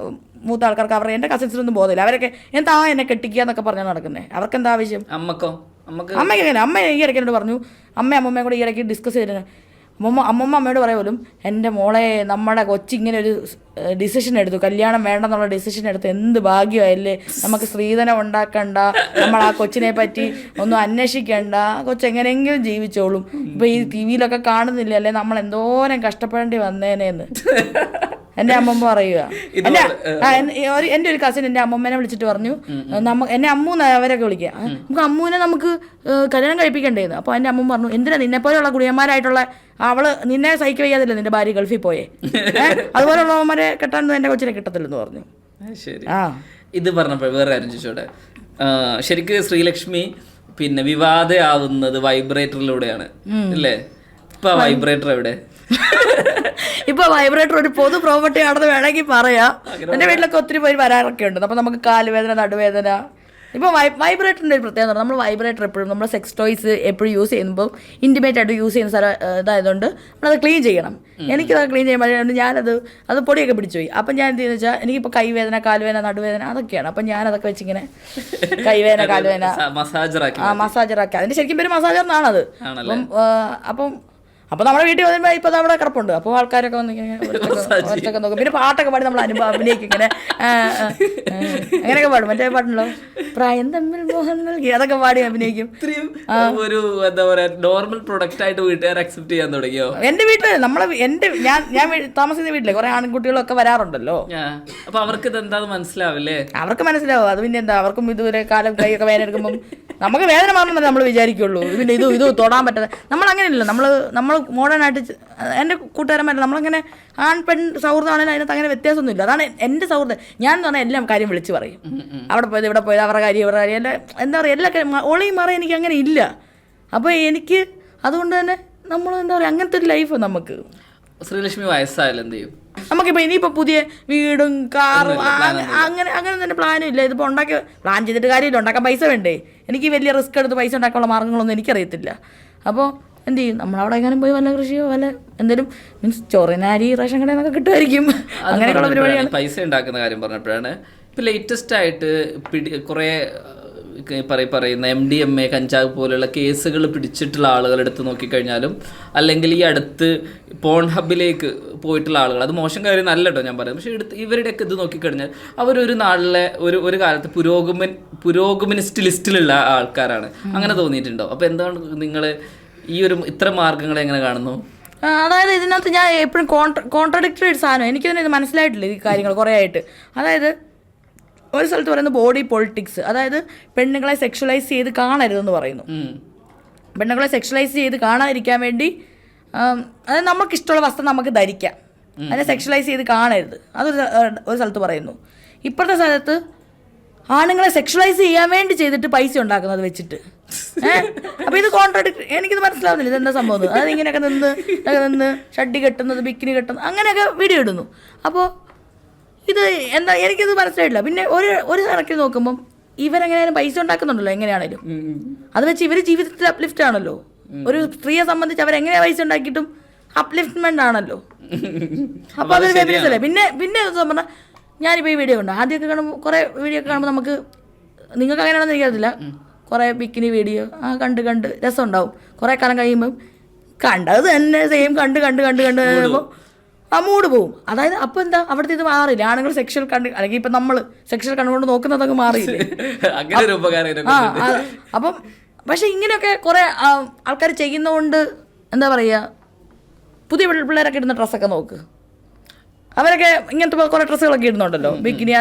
മൂത്ത ആൾക്കാർക്ക് എൻ്റെ കസിൻസിനൊന്നും ബോധമില്ല. അവരൊക്കെ എന്താ എന്നെ കെട്ടിക്കുക എന്നൊക്കെ പറഞ്ഞാൽ നടക്കുന്നത്. അവർക്ക് എന്താ ആവശ്യം? അമ്മയ്ക്ക് എങ്ങനെ? അമ്മ ഈ ഇടയ്ക്ക് എന്നോട് പറഞ്ഞു, അമ്മയും കൂടെ ഈ ഇടയ്ക്ക് ഡിസ്കസ് ചെയ്തിരുന്നു. അമ്മമ്മ അമ്മയോട് പറയുമല്ലോ, എൻ്റെ മോളെ നമ്മുടെ കൊച്ചിങ്ങനെ ഒരു ഡിസിഷൻ എടുത്തു, കല്യാണം വേണ്ടെന്നുള്ള ഡിസിഷൻ എടുത്ത്, എന്ത് ഭാഗ്യമല്ലേ, നമുക്ക് സ്ത്രീധനം ഉണ്ടാക്കണ്ട, നമ്മൾ ആ കൊച്ചിനെ പറ്റി ഒന്നും അന്വേഷിക്കണ്ട, കൊച്ചെങ്ങനെയെങ്കിലും ജീവിച്ചോളും, ഇപ്പം ഈ TV-യിലൊക്കെ കാണുന്നില്ല അല്ലേ നമ്മൾ എന്തോരം കഷ്ടപ്പെടേണ്ടി വന്നേനെന്ന്. എന്റെ അമ്മമ്മ പറയുക. എന്റെ ഒരു കസിൻ എന്റെ അമ്മമ്മേനെ വിളിച്ചിട്ട് പറഞ്ഞു, എന്നെ അമ്മൂന്ന് അവരൊക്കെ വിളിക്കുക, നമുക്ക് അമ്മൂനെ നമുക്ക് കല്യാണം കഴിപ്പിക്കണ്ടേന്ന്. അപ്പൊ എന്റെ അമ്മ പറഞ്ഞു, എന്തിനാ നിന്നെ പോലെയുള്ള കുടിയന്മാരായിട്ടുള്ള അവള് നിന്നെ സഹിக்க വയ്യാതില്ല നിന്റെ ഭാര്യ ഗൾഫിൽ പോയേ, അതുപോലെയുള്ളവന്മാരെ കെട്ടാനൊന്നും എന്റെ കൊച്ചിനെ കിട്ടത്തില്ലെന്ന് പറഞ്ഞു. ശരി. ഇത് പറഞ്ഞപ്പോൾ വേറെ കാര്യം ചോദിച്ചോട്ടെ, ശരിക്കും ശ്രീലക്ഷ്മി പിന്നെ വിവാദയാവുന്നത് വൈബ്രേറ്ററിലൂടെയാണ് അല്ലേ? ഇപ്പൊ വൈബ്രേറ്റർ എവിടെ? ഇപ്പൊ വൈബ്രേറ്റർ ഒരു പൊതു പ്രോപ്പർട്ടി ആണെന്ന് വേണമെങ്കിൽ പറയാം. എന്റെ വീട്ടിലൊക്കെ ഒത്തിരി പേര് വരാറൊക്കെ ഉണ്ട്. അപ്പൊ നമുക്ക് കാലുവേദന, നടുവേദന. ഇപ്പൊ വൈബ്രേറ്ററിന്റെ ഒരു പ്രത്യേകത, നമ്മൾ വൈബ്രേറ്റർ എപ്പോഴും നമ്മൾ സെക്സ് ടോയ്സ് എപ്പോഴും യൂസ് ചെയ്യുമ്പോൾ ഇന്റിമേറ്റ് ആയിട്ട് യൂസ് ചെയ്യുന്ന സ്ഥലം ഇതായതുകൊണ്ട് നമ്മളത് ക്ലീൻ ചെയ്യണം. എനിക്കത് ക്ലീൻ ചെയ്യുമ്പോൾ അത് പൊടിയൊക്കെ പിടിച്ചു പോയി. അപ്പം ഞാൻ എന്ത് ചെയ്യുന്നത് വെച്ചാൽ എനിക്കിപ്പോൾ കൈവേദന, കാലുവേദന, നടുവേദന അതൊക്കെയാണ്. അപ്പം ഞാനതൊക്കെ വെച്ചിങ്ങനെ കൈവേദന, കാലുവേദന മസാജറാക്കി. അതിന്റെ ശരിക്കും പേര് മസാജർ എന്നാണത്. അപ്പം നമ്മുടെ വീട്ടിൽ വരുമ്പോൾ ഇപ്പം അവിടെ കിടപ്പുണ്ട്. അപ്പോൾ ആൾക്കാരൊക്കെ വന്ന് കുറച്ചൊക്കെ നോക്കും. പിന്നെ പാട്ടൊക്കെ പാടി നമ്മൾ അഭിനയിക്കും ഇങ്ങനെ, അങ്ങനെയൊക്കെ പാടും. മറ്റേ പാട്ടുണ്ടല്ലോ, പ്രായം തമ്മിൽ മോഹൻ നൽകി, അതൊക്കെ പാടി അഭിനയിക്കും. ഒരു എന്താ പറയാ നോർമൽ പ്രൊഡക്റ്റ് ആയിട്ട് വീട്ടുകാർ അക്സെപ്റ്റ് ചെയ്യാൻ തുടങ്ങിയോ? എന്റെ വീട്ടില് ഞാൻ താമസിക്കുന്ന വീട്ടിലെ കുറെ ആൺകുട്ടികളൊക്കെ വരാറുണ്ടല്ലോ. അപ്പൊ അവർക്ക് ഇത് എന്താന്ന് മനസ്സിലാവില്ലേ? അവർക്ക് മനസ്സിലാവും. അത് പിന്നെ എന്താ, അവർക്കും ഇതുവരെ കാലം കൈയൊക്കെ വേദന എടുക്കുമ്പോൾ നമുക്ക് വേദന മാറണമെന്നല്ലേ നമ്മൾ വിചാരിക്കുള്ളൂ. പിന്നെ ഇത് തൊടാൻ പറ്റാതെ നമ്മൾ അങ്ങനെയല്ല. നമ്മൾ മോഡേൺ ആയിട്ട് എൻ്റെ കൂട്ടുകാരന്മാരെ നമ്മളങ്ങനെ ആൺ പെൺ സൗഹൃദമാണെങ്കിലും അതിനകത്ത് അങ്ങനെ വ്യത്യാസമൊന്നുമില്ല. അതാണ് എൻ്റെ സൗഹൃദം. ഞാൻ എന്ന് പറഞ്ഞാൽ എല്ലാം കാര്യം വിളിച്ച് പറയും. അവിടെ പോയത്, ഇവിടെ പോയത്, അവരുടെ കാര്യം, ഇവരുടെ കാര്യം, എല്ലാം എന്താ പറയുക, എല്ലാ കാര്യം ഒളിയും മാറി എനിക്ക് അങ്ങനെ ഇല്ല. അപ്പോൾ എനിക്ക് അതുകൊണ്ട് തന്നെ നമ്മൾ എന്താ പറയുക, അങ്ങനത്തെ ഒരു ലൈഫ് നമുക്ക്. ശ്രീലക്ഷ്മി വയസ്സായാലും എന്ത് ചെയ്യും? നമുക്കിപ്പോൾ ഇനിയിപ്പോൾ പുതിയ വീടും കാറും അങ്ങനെ തന്നെ പ്ലാനും ഇല്ല. ഇതിപ്പോൾ പ്ലാൻ ചെയ്തിട്ട് കാര്യമില്ല, ഉണ്ടാക്കാൻ പൈസ വേണ്ടേ. എനിക്ക് വലിയ റിസ്ക് എടുത്ത് പൈസ ഉണ്ടാക്കാനുള്ള മാർഗ്ഗങ്ങളൊന്നും എനിക്കറിയത്തില്ല. അപ്പോൾ എന്ത് ചെയ്യും, നമ്മളവിടെ എങ്ങാനും പോയി വല്ല കൃഷിയോ വല്ല എന്തെങ്കിലും മീൻസ് ചോറിനാരി റേഷൻ കടയിൽ നിന്നൊക്കെ കിട്ടുമായിരിക്കും. അങ്ങനെയുള്ള പരിപാടിയാണ്. പൈസ ഉണ്ടാക്കുന്ന കാര്യം പറഞ്ഞപ്പോഴാണ് ഇപ്പം ലേറ്റസ്റ്റ് ആയിട്ട് കുറേ പറയുന്ന MDMA, കഞ്ചാവ് പോലുള്ള കേസുകൾ പിടിച്ചിട്ടുള്ള ആളുകൾ എടുത്ത് നോക്കിക്കഴിഞ്ഞാലും, അല്ലെങ്കിൽ ഈ അടുത്ത് പോൺ ഹബിലേക്ക് പോയിട്ടുള്ള ആളുകൾ, അത് മോശം കാര്യം നല്ല കേട്ടോ ഞാൻ പറയുന്നത്, പക്ഷെ ഇവരുടെയൊക്കെ ഇത് നോക്കിക്കഴിഞ്ഞാൽ അവരൊരു നാളിലെ ഒരു കാലത്ത് പുരോഗമനിസ്റ്റ് ലിസ്റ്റിലുള്ള ആൾക്കാരാണ്. അങ്ങനെ തോന്നിയിട്ടുണ്ടോ? അപ്പോൾ എന്താണ് നിങ്ങൾ ഈ ഇത്ര മാർഗങ്ങളെ എങ്ങനെ കാണുന്നു? അതായത് ഇതിനകത്ത് ഞാൻ എപ്പോഴും കോൺട്രഡിക്ടറി ഒരു സാധനം, എനിക്കതിന് ഇത് മനസ്സിലായിട്ടില്ല ഈ കാര്യങ്ങൾ കുറേ ആയിട്ട്. അതായത് ഒരു സ്ഥലത്ത് പറയുന്നത് ബോഡി പൊളിറ്റിക്സ്, അതായത് പെണ്ണുങ്ങളെ സെക്ഷലൈസ് ചെയ്ത് കാണരുതെന്ന് പറയുന്നു. പെണ്ണുങ്ങളെ സെക്ഷലൈസ് ചെയ്ത് കാണാതിരിക്കാൻ വേണ്ടി അതായത് നമുക്കിഷ്ടമുള്ള വസ്ത്രം നമുക്ക് ധരിക്കാം, അതിനെ സെക്ഷലൈസ് ചെയ്ത് കാണരുത്, ഒരു സ്ഥലത്ത് പറയുന്നു. ഇപ്പോഴത്തെ സ്ഥലത്ത് ആണുങ്ങളെ സെക്ഷലൈസ് ചെയ്യാൻ വേണ്ടി ചെയ്തിട്ട് പൈസ ഉണ്ടാക്കുന്നത് വെച്ചിട്ട്. അപ്പോൾ ഇത് കോൺട്രാഡിക്ട്, എനിക്കിത് മനസ്സിലാവുന്നില്ല ഇതെന്താ സംഭവം. അതായത് ഇങ്ങനെയൊക്കെ നിന്ന് ഷഡ്ഡി കെട്ടുന്നത്, ബിക്കിനി കെട്ടുന്നത്, അങ്ങനെയൊക്കെ വീഡിയോ ഇടുന്നു. അപ്പോൾ ഇത് എന്താ, എനിക്കിത് മനസ്സിലായിട്ടില്ല. പിന്നെ ഒരു കണക്കിൽ നോക്കുമ്പം ഇവരെങ്ങനെയാലും പൈസ ഉണ്ടാക്കുന്നുണ്ടല്ലോ എങ്ങനെയാണേലും, അത് വെച്ച് ഇവർ ജീവിതത്തിൽ അപ്ലിഫ്റ്റ് ആണല്ലോ. ഒരു സ്ത്രീയെ സംബന്ധിച്ച് അവരെങ്ങനെയാ പൈസ ഉണ്ടാക്കിയിട്ടും അപ്ലിഫ്റ്റ്മെന്റ് ആണല്ലോ. അപ്പോൾ അതൊരു ഫെമിനിസ്റ്റ് അല്ലേ. പിന്നെ പറഞ്ഞാൽ ഞാനിപ്പോൾ ഈ വീഡിയോ ഉണ്ട്, ആദ്യമൊക്കെ കാണുമ്പോൾ കുറേ വീഡിയോ ഒക്കെ കാണുമ്പോൾ നമുക്ക്, നിങ്ങൾക്ക് അങ്ങനെയാണെന്ന് എനിക്കറിയത്തില്ല, കുറേ ബിക്കിനി വീഡിയോ കണ്ട് രസം ഉണ്ടാവും. കുറേ കാലം കഴിയുമ്പം കണ്ടത് തന്നെ സെയിം കണ്ട് കഴിയുമ്പോൾ ആ മൂഡ് പോവും. അതായത് അപ്പോൾ എന്താ അവിടുത്തെ ഇത് മാറിയില്ല, ആണുങ്ങൾ സെക്ഷൽ അല്ലെങ്കിൽ ഇപ്പം നമ്മൾ സെക്ഷൽ കണ്ടുകൊണ്ട് നോക്കുന്നതൊക്കെ മാറിയില്ലേ. അപ്പം പക്ഷെ ഇങ്ങനെയൊക്കെ കുറേ ആൾക്കാർ ചെയ്യുന്നതുകൊണ്ട് എന്താ പറയുക, പുതിയ പിള്ളേരൊക്കെ ഇടുന്ന ഡ്രസ്സൊക്കെ നോക്ക്, അവരൊക്കെ ഇങ്ങനത്തെ കുറേ ഡ്രസ്സുകളൊക്കെ ഇടുന്നുണ്ടല്ലോ, ബിക്കിനി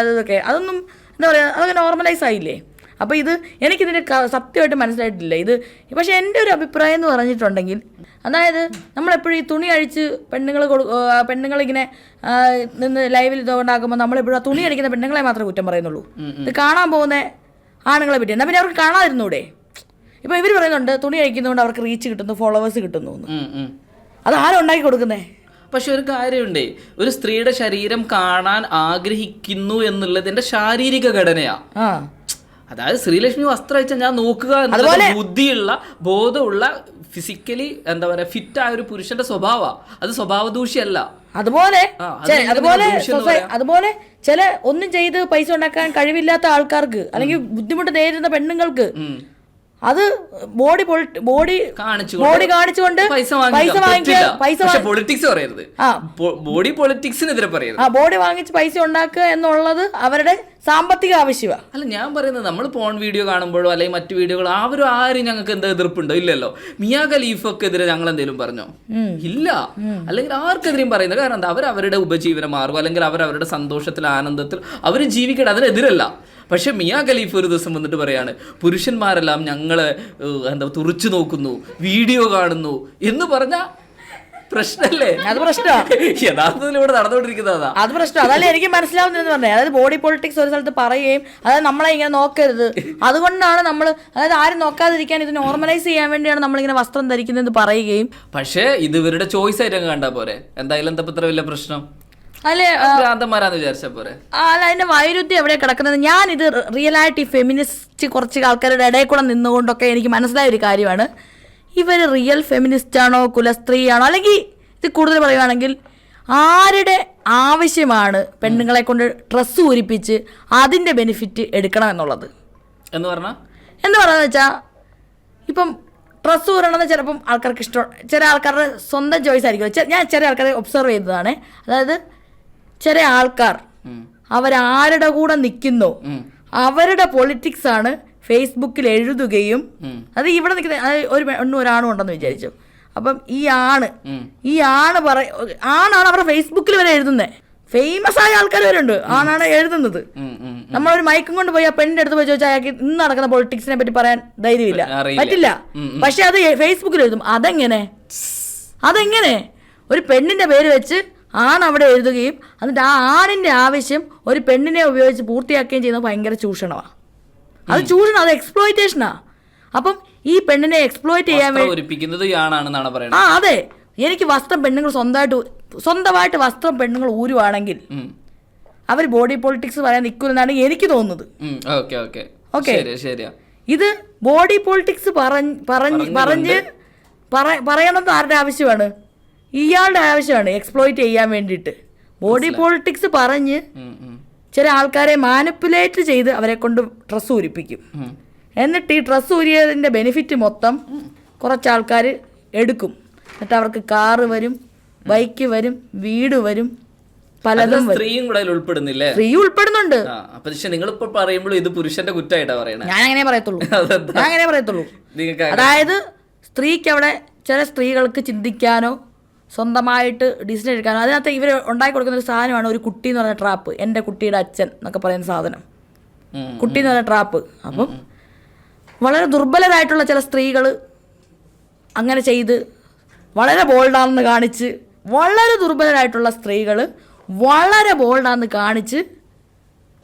അതൊന്നും എന്താ പറയുക, അതൊക്കെ നോർമലൈസ് ആയില്ലേ. അപ്പോൾ ഇത് എനിക്കിതിൻ്റെ സത്യമായിട്ട് മനസ്സിലായിട്ടില്ല ഇത്. പക്ഷേ എൻ്റെ ഒരു അഭിപ്രായം എന്ന് പറഞ്ഞിട്ടുണ്ടെങ്കിൽ, അതായത് നമ്മളെപ്പോഴും ഈ തുണി അഴിച്ച് പെണ്ണുങ്ങളിങ്ങനെ നിന്ന് ലൈവിൽ ഇതുകൊണ്ടാക്കുമ്പോൾ നമ്മളെപ്പോഴും ആ തുണി അടിക്കുന്ന പെണ്ണുങ്ങളെ മാത്രമേ കുറ്റം പറയുന്നുള്ളൂ. ഇത് കാണാൻ പോകുന്ന ആണുങ്ങളെ പറ്റി എന്നാൽ പിന്നെ അവർക്ക് കാണാതിരുന്നൂടെ? ഇപ്പോൾ ഇവർ പറയുന്നുണ്ട് തുണി അഴിക്കുന്നതുകൊണ്ട് അവർക്ക് റീച്ച് കിട്ടുന്നു, ഫോളോവേഴ്സ് കിട്ടുന്നു. അത് ആരും ഉണ്ടാക്കി കൊടുക്കുന്നേ? പക്ഷെ ഒരു കാര്യമുണ്ടേ, ഒരു സ്ത്രീയുടെ ശരീരം കാണാൻ ആഗ്രഹിക്കുന്നു എന്നുള്ളതിന്റെ ശാരീരിക ഘടനയാ. അതായത് ശ്രീലക്ഷ്മി വസ്ത്രം വെച്ചാൽ ഞാൻ നോക്കുക എന്നുള്ള ബുദ്ധിയുള്ള, ബോധമുള്ള, ഫിസിക്കലി എന്താ പറയാ ഫിറ്റ് ആയ ഒരു പുരുഷന്റെ സ്വഭാവ, അത് സ്വഭാവ ദൂഷ്യമല്ല. അതുപോലെ ചില ഒന്നും ചെയ്ത് പൈസ ഉണ്ടാക്കാൻ കഴിവില്ലാത്ത ആൾക്കാർക്ക്, അല്ലെങ്കിൽ ബുദ്ധിമുട്ട് നേരിടുന്ന പെണ്ണുങ്ങൾക്ക് അത് ബോഡി കാണിച്ചുകൊണ്ട് ബോഡി വാങ്ങിച്ച് പൈസ ഉണ്ടാക്കുക എന്നുള്ളത് അവരുടെ സാമ്പത്തിക ആവശ്യമാണ്. അല്ല, ഞാൻ പറയുന്നത് നമ്മൾ പോൺ വീഡിയോ കാണുമ്പോഴോ അല്ലെങ്കിൽ മറ്റു വീഡിയോകളോ ആരും ഞങ്ങൾക്ക് എന്താ എതിർപ്പുണ്ടോ? ഇല്ലല്ലോ. മിയ ഖലീഫക്കെതിരെ ഞങ്ങൾ എന്തെങ്കിലും പറഞ്ഞോ? ഇല്ല. അല്ലെങ്കിൽ ആർക്കെതിരെയും പറയുന്നത് കാരണം എന്താ? അവരവരുടെ ഉപജീവന മാർഗം അല്ലെങ്കിൽ അവരവരുടെ സന്തോഷത്തിൽ ആനന്ദത്തിൽ അവർ ജീവിക്കണം, അതിനെതിരല്ല. പക്ഷെ മിയ ഖലീഫ് ഒരു ദിവസം വന്നിട്ട് പറയാണ്, പുരുഷന്മാരെല്ലാം ഞങ്ങളെ തുറിച്ചു നോക്കുന്നു, വീഡിയോ കാണുന്നു എന്ന് പറഞ്ഞാൽ പ്രശ്നല്ലേ? അത് പ്രശ്നമാണ്. യഥാർത്ഥത്തിൽ ഇവിടെ നടന്നുകൊണ്ടിരിക്കുന്നത് അത് പ്രശ്നം. അതല്ലേ എനിക്ക് മനസ്സിലാവുന്നതെന്ന് പറഞ്ഞത്. അതായത് ബോഡി പൊളിറ്റിക്സ് ഒരു സ്ഥലത്ത് പറയുകയും അതായത് നമ്മളെ ഇങ്ങനെ നോക്കരുത്, അതുകൊണ്ടാണ് നമ്മൾ, അതായത് ആരും നോക്കാതിരിക്കാൻ ഇത് നോർമലൈസ് ചെയ്യാൻ വേണ്ടിയാണ് നമ്മളിങ്ങനെ വസ്ത്രം ധരിക്കുന്നതെന്ന് പറയുകയും. പക്ഷേ ഇത് ഇവരുടെ ചോയ്സ് ആയിട്ട് കണ്ടാ പോരെ? എന്തായാലും എന്താ ഇത്ര വലിയ പ്രശ്നം? അല്ലെ ഭ്രാന്തന്മാരാന്ന് വിചാരിച്ചാ പോരെ? അല്ല, അതിന്റെ വൈരുദ്ധ്യം എവിടെ കിടക്കുന്നത്? ഞാനിത് റിയലായിട്ട് ഫെമിനിസ്റ്റ് കുറച്ച് ആൾക്കാരുടെ ഇടയിൽ കൂടെ നിന്നുകൊണ്ടൊക്കെ എനിക്ക് മനസ്സിലായ ഒരു കാര്യമാണ്. ഇവർ റിയൽ ഫെമിനിസ്റ്റ് ആണോ കുലസ്ത്രീയാണോ, അല്ലെങ്കിൽ ഇത് കൂടുതൽ പറയുകയാണെങ്കിൽ ആരുടെ ആവശ്യമാണ് പെണ്ണുങ്ങളെ കൊണ്ട് ഡ്രസ്സ് ഊരിപ്പിച്ച് അതിൻ്റെ ബെനിഫിറ്റ് എടുക്കണം എന്നുള്ളത് എന്ന് പറഞ്ഞാൽ വെച്ചാൽ ഇപ്പം ഡ്രസ്സ് ഊരണമെന്ന് ചിലപ്പം ആൾക്കാർക്ക് ഇഷ്ടം, ചില ആൾക്കാരുടെ സ്വന്തം ചോയ്സ് ആയിരിക്കും. ഞാൻ ചില ആൾക്കാരെ ഒബ്സർവ് ചെയ്തതാണ്. അതായത് ചില ആൾക്കാർ അവരാരുടെ കൂടെ നിൽക്കുന്നു, അവരുടെ പൊളിറ്റിക്സ് ആണ് ഫേസ്ബുക്കിൽ എഴുതുകയും, അത് ഇവിടെ നിൽക്കുന്ന ഒരു പെണ്ണും ഒരാണും ഉണ്ടെന്ന് വിചാരിച്ചു. അപ്പം ഈ ആണാണ് അവരുടെ ഫേസ്ബുക്കിൽ വരെ എഴുതുന്നത്. ഫേമസ് ആയ ആൾക്കാർ വരെ ഉണ്ട്, ആണാണ് എഴുതുന്നത്. നമ്മളൊരു മൈക്കും കൊണ്ട് പോയി ആ പെണ്ണിന്റെ അടുത്ത് പോയി ചോദിച്ചാൽ അയാൾക്ക് ഇന്ന് നടക്കുന്ന പൊളിറ്റിക്സിനെ പറ്റി പറയാൻ ധൈര്യമില്ല, പറ്റില്ല. പക്ഷെ അത് ഫേസ്ബുക്കിൽ എഴുതും. അതെങ്ങനെ ഒരു പെണ്ണിന്റെ പേര് വെച്ച് ആണ് അവിടെ എഴുതുകയും എന്നിട്ട് ആ ആണിന്റെ ആവശ്യം ഒരു പെണ്ണിനെ ഉപയോഗിച്ച് പൂർത്തിയാക്കുകയും ചെയ്യുന്നത് ഭയങ്കര ചൂഷണമാണ്. അത് ചൂഷണം, അത് എക്സ്പ്ലോയിറ്റേഷനാ. അപ്പം ഈ പെണ്ണിനെ എക്സ്പ്ലോയിറ്റ് ചെയ്യാൻ വേണ്ടി അതെ, എനിക്ക് വസ്ത്രം പെണ്ണുങ്ങൾ സ്വന്തമായിട്ട് വസ്ത്രം പെണ്ണുങ്ങൾ ഊരുവാണെങ്കിൽ അവർ ബോഡി പൊളിറ്റിക്സ് പറയാൻ നിൽക്കുമെന്നാണ് എനിക്ക് തോന്നുന്നത്. ഓക്കെ, ഇത് ബോഡി പൊളിറ്റിക്സ് പറയണമെന്ന് ആരുടെ ആവശ്യമാണ്? ഇയാളുടെ ആവശ്യമാണ് എക്സ്പ്ലോയിറ്റ് ചെയ്യാൻ വേണ്ടിയിട്ട്. ബോഡി പൊളിറ്റിക്സ് പറഞ്ഞ് ചില ആൾക്കാരെ മാനിപ്പുലേറ്റ് ചെയ്ത് അവരെ കൊണ്ട് ഡ്രസ്സ് ഊരിപ്പിക്കും. എന്നിട്ട് ഈ ഡ്രസ്സ് ഊരിയതിൻ്റെ ബെനിഫിറ്റ് മൊത്തം കുറച്ച് ആൾക്കാർ എടുക്കും. എന്നിട്ട് അവർക്ക് കാറ് വരും, ബൈക്ക് വരും, വീട് വരും, പലതും. സ്ത്രീയും കൂടെ ഉൾപ്പെടുന്നില്ലേ? സ്ത്രീ ഉൾപ്പെടുന്നുണ്ട്. നിങ്ങളിപ്പോ പറയുമ്പോൾ ഇത് പുരുഷന്റെ കുറ്റമായിട്ടാ പറയുന്നത്. ഞാൻ അങ്ങനെ പറയത്തുള്ളൂ. അതായത് സ്ത്രീക്ക് അവിടെ ചില സ്ത്രീകൾക്ക് ചിന്തിക്കാനോ സ്വന്തമായിട്ട് ഡിസിഷൻ എടുക്കാനോ, അതിനകത്ത് ഇവർ ഉണ്ടാക്കി കൊടുക്കുന്ന ഒരു സാധനമാണ് ഒരു കുട്ടി എന്ന് പറയുന്ന ട്രാപ്പ്. എൻ്റെ കുട്ടിയുടെ അച്ഛൻ എന്നൊക്കെ പറയുന്ന സാധനം, കുട്ടി എന്ന് പറയുന്ന ട്രാപ്പ്. അപ്പം വളരെ ദുർബലരായിട്ടുള്ള ചില സ്ത്രീകൾ അങ്ങനെ ചെയ്ത് വളരെ ബോൾഡാണെന്ന് കാണിച്ച്, വളരെ ദുർബലരായിട്ടുള്ള സ്ത്രീകൾ വളരെ ബോൾഡാണെന്ന് കാണിച്ച്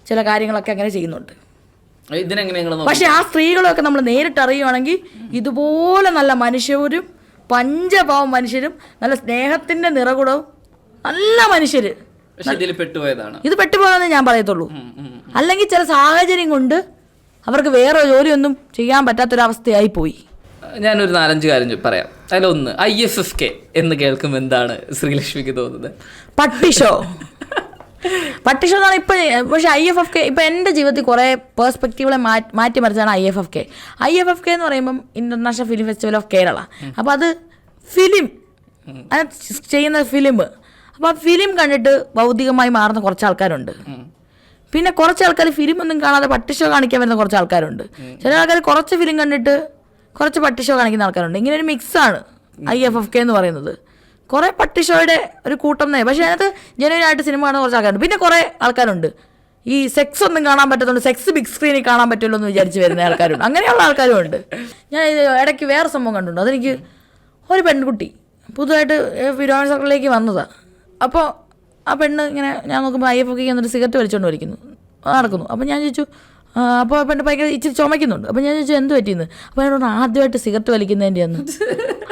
ചില കാര്യങ്ങളൊക്കെ അങ്ങനെ ചെയ്യുന്നുണ്ട്. പക്ഷെ ആ സ്ത്രീകളൊക്കെ നമ്മൾ നേരിട്ട് അറിയുവാണെങ്കിൽ ഇതുപോലെ നല്ല മനുഷ്യരും പഞ്ചപാവം മനുഷ്യരും നല്ല സ്നേഹത്തിന്റെ നിറകുടവും നല്ല മനുഷ്യര് ഇത് പെട്ടുപോയതെന്ന് ഞാൻ പറയത്തുള്ളൂ. അല്ലെങ്കിൽ ചില സാഹചര്യം കൊണ്ട് അവർക്ക് വേറെ ജോലിയൊന്നും ചെയ്യാൻ പറ്റാത്തൊരവസ്ഥയായി പോയി. ഞാനൊരു 4-5 കാര്യം പറയാം. അതിലൊന്ന്, IFFK എന്ന് കേൾക്കുമ്പോൾ എന്താണ് ശ്രീലക്ഷ്മിക്ക് തോന്നുന്നത്? പട്ടിഷോ എന്നാണ് ഇപ്പം. പക്ഷെ IFFK ഇപ്പം എൻ്റെ ജീവിതത്തിൽ കുറേ പേഴ്സ്പെക്റ്റീവുകളെ മാറ്റിമറിച്ചാണ് IFFK എന്ന് പറയുമ്പം international film festival of Kerala. അപ്പോൾ അത് ഫിലിം ചെയ്യുന്ന ഫിലിം. അപ്പോൾ ആ ഫിലിം കണ്ടിട്ട് ഭൗതികമായി മാറുന്ന കുറച്ച് ആൾക്കാരുണ്ട്. പിന്നെ കുറച്ച് ആൾക്കാർ ഫിലിം ഒന്നും കാണാതെ പട്ടിഷോ കാണിക്കാൻ വരുന്ന കുറച്ച് ആൾക്കാരുണ്ട്. ചില ആൾക്കാർ കുറച്ച് ഫിലിം കണ്ടിട്ട് കുറച്ച് പട്ടിഷോ കാണിക്കുന്ന ആൾക്കാരുണ്ട്. ഇങ്ങനെ ഒരു മിക്സാണ് IFFK എന്ന് പറയുന്നത്. കുറേ പട്ടിഷോയുടെ ഒരു കൂട്ടം തന്നെ. പക്ഷേ അതിനകത്ത് ജെന്യുവനായിട്ട് സിനിമ കാണുന്ന കുറച്ച് ആൾക്കാരുണ്ട്. പിന്നെ കുറേ ആൾക്കാരുണ്ട് ഈ സെക്സ് ഒന്നും കാണാൻ പറ്റത്തുള്ളൂ, സെക്സ് ബിഗ് സ്ക്രീനിൽ കാണാൻ പറ്റുമല്ലോ എന്ന് വിചാരിച്ച് വരുന്ന ആൾക്കാരുണ്ട്. അങ്ങനെയുള്ള ആൾക്കാരും ഉണ്ട്. ഞാൻ ഇടയ്ക്ക് വേറെ സംഭവം കണ്ടിട്ടുണ്ട്. അതെനിക്ക് ഒരു പെൺകുട്ടി പുതുതായിട്ട് ഫിരോൺ സർക്കിളിലേക്ക് വന്നതാണ്. അപ്പോൾ ആ പെണ്ണ് ഇങ്ങനെ ഞാൻ നോക്കുമ്പോൾ IFFK എന്നിട്ട് സിഗരറ്റ് വലിച്ചുകൊണ്ട് നടക്കുന്നു. അപ്പോൾ ഞാൻ ചോദിച്ചു, അപ്പോൾ പെണ്ണ് ഭയങ്കര ഇച്ചിരി ചുമക്കുന്നുണ്ട്. അപ്പോൾ ഞാൻ ചോദിച്ചു എന്ത് പറ്റിയെന്ന്. അപ്പോൾ എന്നോട് ആദ്യമായിട്ട് സിഗരറ്റ് വലിക്കുന്നതിൻ്റെ അന്ന്.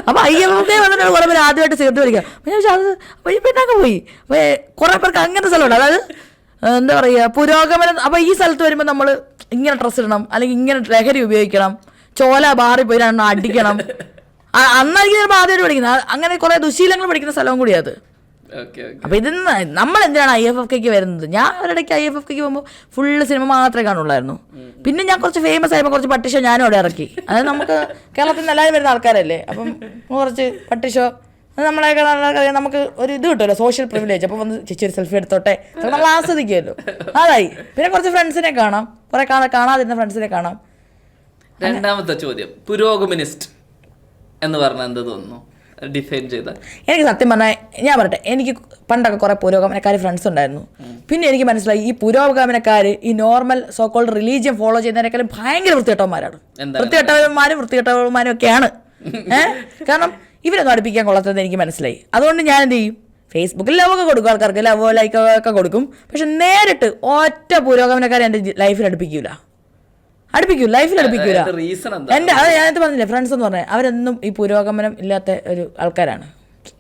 അപ്പോൾ IFFK വന്നിട്ട് കുറേ പേര് ആദ്യമായിട്ട് സിഗരറ്റ് വലിക്കാം. അപ്പോൾ ഞാൻ ചോദിച്ചാൽ അത് അപ്പോൾ ഈ പെണ്ണൊക്കെ പോയി. അപ്പോൾ കുറേ പേർക്ക് അങ്ങനത്തെ സ്ഥലമുണ്ട്. അതായത് എന്താ പറയുക, പുരോഗമനം. അപ്പോൾ ഈ സ്ഥലത്ത് വരുമ്പോൾ നമ്മൾ ഇങ്ങനെ ഡ്രസ്സ് ഇടണം, അല്ലെങ്കിൽ ഇങ്ങനെ ലഹരി ഉപയോഗിക്കണം, ചോല ബാറിൽ പോയി അടിക്കണം. അന്നായിരിക്കും ചിലപ്പോൾ ആദ്യമായിട്ട് പഠിക്കുന്നത്. അങ്ങനെ കുറേ ദുശീലങ്ങൾ പഠിക്കുന്ന സ്ഥലവും കൂടിയാണ് അത്. അപ്പൊ ഇത് നമ്മൾ എന്തിനാണ് IFFK വരുന്നത്? ഞാൻ ഒരിടയ്ക്ക് IFFK പോകുമ്പോൾ ഫുള്ള് സിനിമ മാത്രമേ കാണുള്ളായിരുന്നു. പിന്നെ ഞാൻ കുറച്ച് ഫേമസ് ആയപ്പോൾ കുറച്ച് പട്ടിഷോ ഞാനും അവിടെ ഇറക്കി. അത് നമുക്ക് കേരളത്തിൽ നിന്ന് എല്ലാവരും വരുന്ന ആൾക്കാരല്ലേ, അപ്പം കുറച്ച് പട്ടിഷോ നമ്മളെയൊക്കെ നമുക്ക് ഒരു ഇത് കിട്ടുമല്ലോ, സോഷ്യൽ പ്രിവിലേജ്. അപ്പോൾ വന്ന് ചേച്ചി ഒരു സെൽഫി എടുത്തോട്ടെ, നമ്മൾ ആസ്വദിക്കുമല്ലോ. അതായി. പിന്നെ കുറച്ച് ഫ്രണ്ട്സിനെ കാണാം, കുറെ കാണാതിരുന്ന ഫ്രണ്ട്സിനെ കാണാം. രണ്ടാമത്തെ ചോദ്യം, പുരോഗമനിസ്റ്റ് എന്ന് പറഞ്ഞാൽ എന്ത് തോന്നുന്നു? ഡിഫൈൻ ചെയ്താൽ. എനിക്ക് സത്യം പറഞ്ഞാൽ ഞാൻ പറയട്ടെ, എനിക്ക് പണ്ടൊക്കെ കുറെ പുരോഗമനക്കാർ ഫ്രണ്ട്സ് ഉണ്ടായിരുന്നു. പിന്നെ എനിക്ക് മനസ്സിലായി ഈ പുരോഗമനക്കാർ ഈ നോർമൽ സോക്കോൾഡ് റിലീജിയൻ ഫോളോ ചെയ്യുന്നതിനേക്കാളും ഭയങ്കര വൃത്തികെട്ടവന്മാരാണ്. വൃത്തികെട്ടവന്മാരും ഒക്കെയാണ്. കാരണം ഇവരൊന്നും അടുപ്പിക്കാൻ കൊള്ളാത്തത് എനിക്ക് മനസ്സിലായി. അതുകൊണ്ട് ഞാൻ എന്ത് ചെയ്യും, ഫേസ്ബുക്കിൽ ലവൊക്കെ കൊടുക്കും, ആൾക്കാർക്ക് ലവോ ലൈക്കൊക്കെ കൊടുക്കും. പക്ഷെ നേരിട്ട് ഒറ്റ പുരോഗമനക്കാരെ എൻ്റെ ലൈഫിൽ അടുപ്പിക്കൂല, ലൈഫിൽ അടുപ്പിക്കൂല. എൻ്റെ അത് ഞാനത് പറഞ്ഞില്ലേ, ഫ്രണ്ട്സ് എന്ന് പറഞ്ഞാൽ അവരെന്നും ഈ പുരോഗമനം ഇല്ലാത്ത ഒരു ആൾക്കാരാണ്.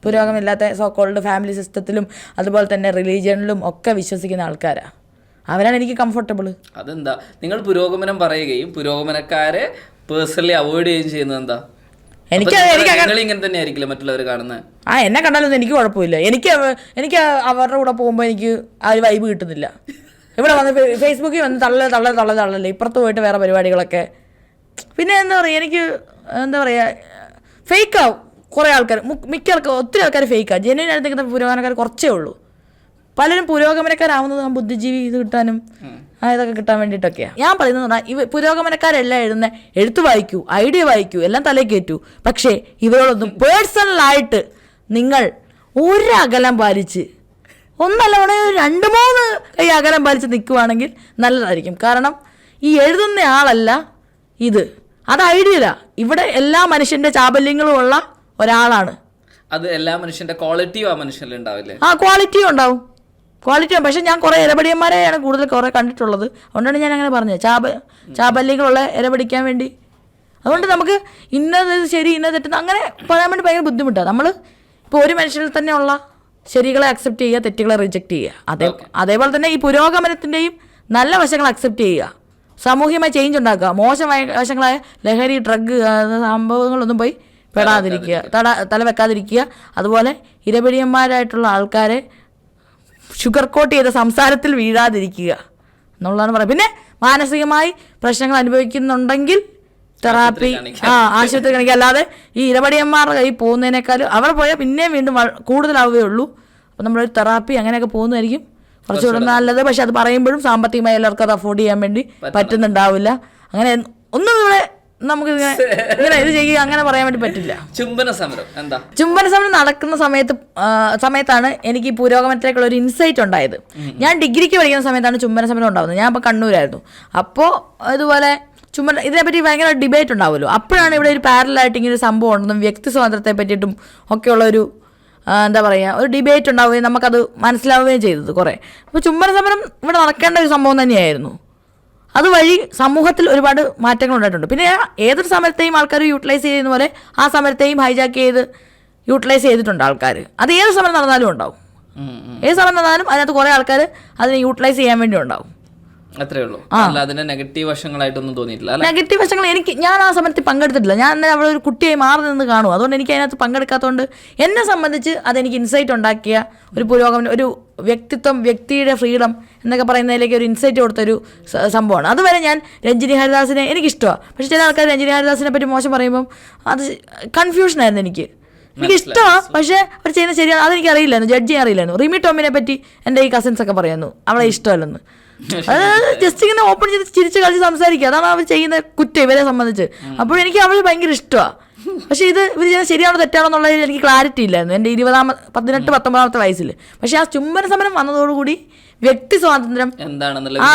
പുരോഗമനം ഇല്ലാത്ത സോക്കോൾഡ് ഫാമിലി സിസ്റ്റത്തിലും അതുപോലെ തന്നെ റിലീജിയനിലും ഒക്കെ വിശ്വസിക്കുന്ന ആൾക്കാരാണ്. അവരാണ് എനിക്ക് കംഫർട്ടബിൾ. അതെന്താ നിങ്ങൾ പുരോഗമനം പറയുകയും പുരോഗമനക്കാരെ പേഴ്സണലി അവോയ്ഡ് ചെയ്യുകയും ചെയ്യുന്നത് എന്താ? എനിക്ക് ഇങ്ങനെ തന്നെ ആയിരിക്കില്ല മറ്റുള്ളവർ കാണുന്നത്. എന്നെ കണ്ടാലൊന്നും എനിക്ക് കുഴപ്പമില്ല. എനിക്ക് അവരുടെ കൂടെ പോകുമ്പോൾ എനിക്ക് ആ ഒരു വൈബ് കിട്ടുന്നില്ല. ഇവിടെ വന്ന് ഫേസ്ബുക്കിൽ വന്ന് തള്ളല്ലേ, ഇപ്പുറത്ത് പോയിട്ട് വേറെ പരിപാടികളൊക്കെ. പിന്നെ എന്താ പറയുക, എനിക്ക് എന്താ പറയുക, ഫേക്കാവും കുറേ ആൾക്കാർ. ഒത്തിരി ആൾക്കാർ ഫേക്കാണ്. ജെന്യുവൻ ആയിട്ട് നിൽക്കുന്ന പുരോഗമനക്കാർ കുറച്ചേ ഉള്ളൂ. പലരും പുരോഗമനക്കാരാവുന്നത് ബുദ്ധിജീവി ഇത് കിട്ടാനും ഇതൊക്കെ കിട്ടാൻ വേണ്ടിയിട്ടൊക്കെയാണ്. ഞാൻ പറയുന്നത് പറഞ്ഞാൽ പുരോഗമനക്കാരെല്ലാം എഴുത്ത് വായിക്കൂ, ഐഡിയ വായിക്കൂ, എല്ലാം തലയിൽ കയറ്റൂ. പക്ഷേ ഇവരോടൊന്നും പേഴ്സണലായിട്ട് നിങ്ങൾ ഒരകലം പാലിച്ച്, ഒന്നല്ല 2-3 കൈ അകലം പാലിച്ച് നിൽക്കുവാണെങ്കിൽ നല്ലതായിരിക്കും. കാരണം ഈ എഴുതുന്ന ആളല്ല അത് ഐഡിയല. ഇവിടെ എല്ലാ മനുഷ്യൻ്റെ ചാബല്യങ്ങളും ഉള്ള ഒരാളാണ്. അത് എല്ലാ മനുഷ്യൻ്റെ ക്വാളിറ്റിയും ആ മനുഷ്യനിൽ ഉണ്ടാവില്ലേ? ക്വാളിറ്റിയും ഉണ്ടാവും. പക്ഷെ ഞാൻ കുറേ ഇരപടിയന്മാരെയാണ് കൂടുതൽ കുറേ കണ്ടിട്ടുള്ളത്. അതുകൊണ്ടാണ് ഞാൻ അങ്ങനെ പറഞ്ഞത്, ചാബല്യങ്ങളുള്ള ഇരപടിക്കാൻ വേണ്ടി. അതുകൊണ്ട് നമുക്ക് ഇന്നത് ശരി ഇന്നത് തെറ്റുന്ന അങ്ങനെ പറയാൻ വേണ്ടി ഭയങ്കര ബുദ്ധിമുട്ടാണ്. നമ്മൾ ഇപ്പോൾ ഒരു മനുഷ്യരിൽ തന്നെയുള്ള ശരികളെ അക്സെപ്റ്റ് ചെയ്യുക, തെറ്റുകളെ റിജക്റ്റ് ചെയ്യുക. അതേപോലെ തന്നെ ഈ പുരോഗമനത്തിൻ്റെയും നല്ല വശങ്ങൾ അക്സെപ്റ്റ് ചെയ്യുക, സാമൂഹികമായി ചേഞ്ച് ഉണ്ടാക്കുക. മോശം വശങ്ങളായ ലഹരി, ഡ്രഗ് സംഭവങ്ങളൊന്നും പോയി പെടാതിരിക്കുക, തല വെക്കാതിരിക്കുക. അതുപോലെ ഇരപിടിയന്മാരായിട്ടുള്ള ആൾക്കാരെ ഷുഗർ കോട്ട് ചെയ്ത സംസാരത്തിൽ വീഴാതിരിക്കുക എന്നുള്ളതാണ് പറയുന്നത്. പിന്നെ മാനസികമായി പ്രശ്നങ്ങൾ അനുഭവിക്കുന്നുണ്ടെങ്കിൽ തെറാപ്പി, ആശുപത്രി കാണിക്കുക. അല്ലാതെ ഈ ഇരപടിയന്മാരുടെ കയ്യിൽ പോകുന്നതിനേക്കാളും അവിടെ പോയാൽ പിന്നെയും വീണ്ടും കൂടുതലാവുകയുള്ളൂ. അപ്പം നമ്മളൊരു തെറാപ്പി അങ്ങനെയൊക്കെ പോകുന്നതായിരിക്കും കുറച്ചുകൂടെ നല്ലത്. പക്ഷെ അത് പറയുമ്പോഴും സാമ്പത്തികമായി എല്ലാവർക്കും അത് അഫോർഡ് ചെയ്യാൻ വേണ്ടി പറ്റുന്നുണ്ടാവില്ല. അങ്ങനെ ഒന്നും ഇവിടെ നമുക്ക് ഇങ്ങനെ ഇത് ചെയ്യുക അങ്ങനെ പറയാൻ വേണ്ടി പറ്റില്ല. ചുംബന സമരം എന്താ? ചുംബന സമരം നടക്കുന്ന സമയത്താണ് എനിക്ക് ഈ പുരോഗമനത്തിലേക്കുള്ള ഒരു ഇൻസൈറ്റ് ഉണ്ടായത്. ഞാൻ ഡിഗ്രിക്ക് പഠിക്കുന്ന സമയത്താണ് ചുംബന സമരം ഉണ്ടാകുന്നത്. ഞാൻ അപ്പോൾ കണ്ണൂരായിരുന്നു. അപ്പോൾ ഇതുപോലെ ഇതിനെപ്പറ്റി ഭയങ്കര ഡിബേറ്റ് ഉണ്ടാവുമല്ലോ. അപ്പോഴാണ് ഇവിടെ ഒരു പാരലായിട്ട് ഇങ്ങനെ ഒരു സംഭവം ഉണ്ടെന്നും വ്യക്തി സ്വാതന്ത്ര്യത്തെ പറ്റിയിട്ടും ഒക്കെയുള്ള ഒരു എന്താ പറയുക, ഒരു ഡിബേറ്റ് ഉണ്ടാവുകയും നമുക്കത് മനസ്സിലാവുകയും ചെയ്തത് കുറേ. അപ്പോൾ ചുംബന സമരം ഇവിടെ നടക്കേണ്ട ഒരു സംഭവം തന്നെയായിരുന്നു. അതുവഴി സമൂഹത്തിൽ ഒരുപാട് മാറ്റങ്ങൾ ഉണ്ടായിട്ടുണ്ട്. പിന്നെ ഏതൊരു സമരത്തെയും ആൾക്കാർ യൂട്ടിലൈസ് ചെയ്യുന്ന പോലെ ആ സമരത്തെയും ഹൈജാക്ക് ചെയ്ത് യൂട്ടിലൈസ് ചെയ്തിട്ടുണ്ട് ആൾക്കാർ. അത് ഏത് സമരം നടന്നാലും ഉണ്ടാവും. ഏത് സമരം നടന്നാലും അതിനകത്ത് കുറേ ആൾക്കാർ അതിനെ യൂട്ടിലൈസ് ചെയ്യാൻ വേണ്ടി ഉണ്ടാവും. അത്രേ ഉള്ളൂ. അതിന്റെ നെഗറ്റീവ് വശങ്ങളായിട്ടൊന്നും തോന്നിയിട്ടില്ല. നെഗറ്റീവ് വശങ്ങൾ ഞാൻ ആ സമരത്തിൽ പങ്കെടുത്തിട്ടില്ല. ഞാൻ അവിടെ ഒരു കുട്ടിയായി മാറി നിന്ന് കാണും. അതുകൊണ്ട് എനിക്ക് അതിനകത്ത് പങ്കെടുക്കാത്തതുകൊണ്ട് എന്നെ സംബന്ധിച്ച് അതെനിക്ക് ഇൻസൈറ്റ് ഉണ്ടാക്കിയ ഒരു പുരോഗമനം, ഒരു വ്യക്തിത്വം, വ്യക്തിയുടെ ഫ്രീഡം എന്നൊക്കെ പറയുന്നതിലേക്ക് ഒരു ഇൻസൈറ്റ് കൊടുത്തൊരു സംഭവമാണ്. അതുവരെ ഞാൻ രഞ്ജിനി ഹരിദാസിനെ എനിക്കിഷ്ടമാണ്. പക്ഷെ ചില ആൾക്കാർ രഞ്ജിനി ഹരിദാസിനെ പറ്റി മോശം പറയുമ്പം അത് കൺഫ്യൂഷനായിരുന്നു എനിക്കിഷ്ടമാണ്. പക്ഷേ അവർ ചെയ്യുന്നത് ശരിയാണ് അതെനിക്കറിയില്ലായിരുന്നു, ജഡ്ജ് ചെയ്യാൻ അറിയില്ലായിരുന്നു. റിമി ടോമിനെ പറ്റി എൻ്റെ ഈ കസിൻസ് ഒക്കെ പറയുന്നു അവളെ ഇഷ്ടമല്ലെന്ന്. അത് ജസ്റ്റ് ഇങ്ങനെ ഓപ്പൺ ചെയ്ത് ചിരിച്ച് കളിച്ച് സംസാരിക്കുക, അതാണ് അവർ ചെയ്യുന്ന കുറ്റം ഇവരെ സംബന്ധിച്ച്. അപ്പോൾ എനിക്ക് അവൾ ഭയങ്കര ഇഷ്ടമാണ്. പക്ഷേ ഇത് ഇവർ ചെയ്യുന്നത് ശരിയാണോ തെറ്റാണോ എന്നുള്ളതിൽ എനിക്ക് ക്ലാരിറ്റി ഇല്ലായിരുന്നു എൻ്റെ 18-19 വയസ്സിൽ. പക്ഷേ ആ ചുംബന സമരം വന്നതോടുകൂടി വ്യക്തി സ്വാതന്ത്ര്യം എന്താണെന്നുള്ള ആ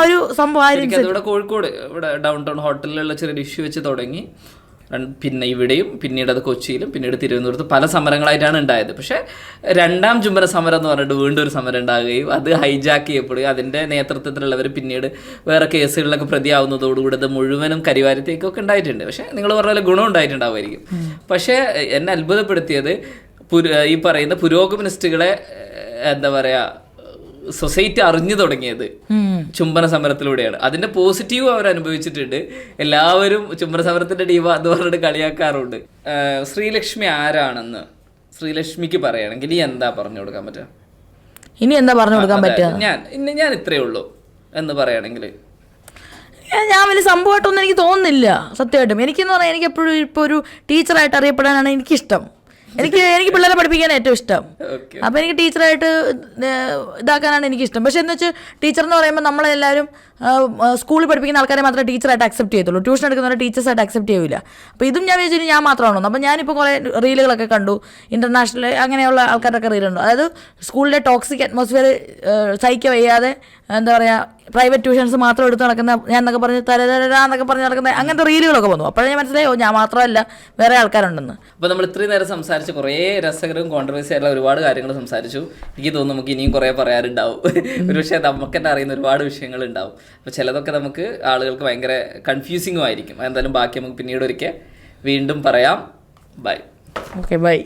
ഒരു സംഭവം കോഴിക്കോട് ഇവിടെ ഡൗൺ ടൗൺ ഹോട്ടലിലുള്ള ചെറിയ ഇഷ്യൂ വെച്ച് തുടങ്ങി. പിന്നെ ഇവിടെയും പിന്നീട് അത് കൊച്ചിയിലും പിന്നീട് തിരുവനന്തപുരത്ത് പല സമരങ്ങളായിട്ടാണ് ഉണ്ടായത്. പക്ഷേ രണ്ടാം ചുംബന സമരം എന്ന് പറഞ്ഞിട്ട് വീണ്ടും ഒരു സമരം ഉണ്ടാകുകയും അത് ഹൈജാക്ക് ചെയ്യപ്പെടുകയും അതിൻ്റെ നേതൃത്വത്തിലുള്ളവർ പിന്നീട് വേറെ കേസുകളിലൊക്കെ പ്രതിയാവുന്നതോടുകൂടി അത് മുഴുവനും കരിവാരത്തേക്കൊക്കെ ഉണ്ടായിട്ടുണ്ട്. പക്ഷേ നിങ്ങൾ പറഞ്ഞ പോലെ ഗുണം ഉണ്ടായിട്ടുണ്ടാവുമായിരിക്കും. പക്ഷേ എന്നെ അത്ഭുതപ്പെടുത്തിയത് ഈ പറയുന്ന പുരോഗമനിസ്റ്റുകളെ എന്താ പറയുക സൊസൈറ്റി അറിഞ്ഞു തുടങ്ങിയത് ചുംബന സമരത്തിലൂടെയാണ്. അതിന്റെ പോസിറ്റീവ് അവർ അനുഭവിച്ചിട്ടുണ്ട്. എല്ലാവരും ചുംബന സമരത്തിന്റെ ടീം എന്ന് പറഞ്ഞിട്ട് കളിയാക്കാറുണ്ട്. ശ്രീലക്ഷ്മി ആരാണെന്ന് ശ്രീലക്ഷ്മിക്ക് പറയുകയാണെങ്കിൽ ഇനി എന്താ പറഞ്ഞു കൊടുക്കാൻ പറ്റുക? ഞാൻ ഇത്രയേ ഉള്ളൂ എന്ന് പറയുകയാണെങ്കിൽ ഞാൻ വലിയ സംഭവമായിട്ടൊന്നും എനിക്ക് തോന്നുന്നില്ല സത്യമായിട്ടും. എനിക്കെന്ന് പറഞ്ഞാൽ എനിക്ക് എപ്പോഴും ഇപ്പോൾ ഒരു ടീച്ചറായിട്ട് അറിയപ്പെടാനാണ് എനിക്കിഷ്ടം. എനിക്ക് പിള്ളേരെ പഠിപ്പിക്കാൻ ഏറ്റവും ഇഷ്ടം. ഓക്കെ. അപ്പോൾ എനിക്ക് ടീച്ചറായിട്ട് ഇതാക്കാനാണ് എനിക്കിഷ്ടം. പക്ഷെ എന്ന് വെച്ചാൽ ടീച്ചർ എന്ന് പറയുമ്പോൾ നമ്മളെല്ലാവരും സ്കൂളിൽ പഠിപ്പിക്കുന്ന ആൾക്കാരെ മാത്രമേ ടീച്ചറായിട്ട് അക്സെപ്റ്റ് ചെയ്യത്തുള്ളൂ. ട്യൂഷൻ എടുക്കുന്നവരെ ടീച്ചേഴ്സായിട്ട് അക്സെപ്റ്റ് ചെയ്യില്ല. അപ്പോൾ ഇതും ഞാൻ വിചാരിച്ചു ഞാൻ മാത്രമാണോ. അപ്പോൾ ഞാനിപ്പോൾ കുറേ റീലുകളൊക്കെ കണ്ടു, ഇൻ്റർനാഷണൽ അങ്ങനെയുള്ള ആൾക്കാരൊക്കെ റീലുണ്ട്. അതായത് സ്കൂളിലെ ടോക്സിക് അറ്റ്മോസ്ഫിയർ സഹിக்க വയ്യാതെ എന്താ പറയുക പ്രൈവറ്റ് ട്യൂഷൻസ് മാത്രം എടുത്ത് നടക്കുന്ന ഞാൻ എന്നൊക്കെ പറഞ്ഞ് തരതരാന്നൊക്കെ പറഞ്ഞ് നടക്കുന്ന അങ്ങനത്തെ റീലുകളൊക്കെ വന്നു. അപ്പോഴേ ഞാൻ മനസ്സിലായോ ഞാൻ മാത്രമല്ല വേറെ ആൾക്കാരുണ്ടെന്ന്. അപ്പോൾ നമ്മൾ ഇത്രയും നേരം സംസാരിച്ച് കുറേ രസകരവും കോൺട്രവേഴ്സി ആയിട്ടുള്ള ഒരുപാട് കാര്യങ്ങൾ സംസാരിച്ചു. എനിക്ക് തോന്നുന്നു നമുക്ക് ഇനിയും കുറേ പറയാറുണ്ടാവും. ഒരുപക്ഷെ നമുക്ക് തന്നെ അറിയുന്ന ഒരുപാട് വിഷയങ്ങൾ ഉണ്ടാവും. അപ്പോൾ ചിലതൊക്കെ നമുക്ക് ആളുകൾക്ക് ഭയങ്കര കൺഫ്യൂസിങ്ങും ആയിരിക്കും. എന്തായാലും ബാക്കി നമുക്ക് പിന്നീട് ഒരിക്കൽ വീണ്ടും പറയാം. ബൈ. Okay bye.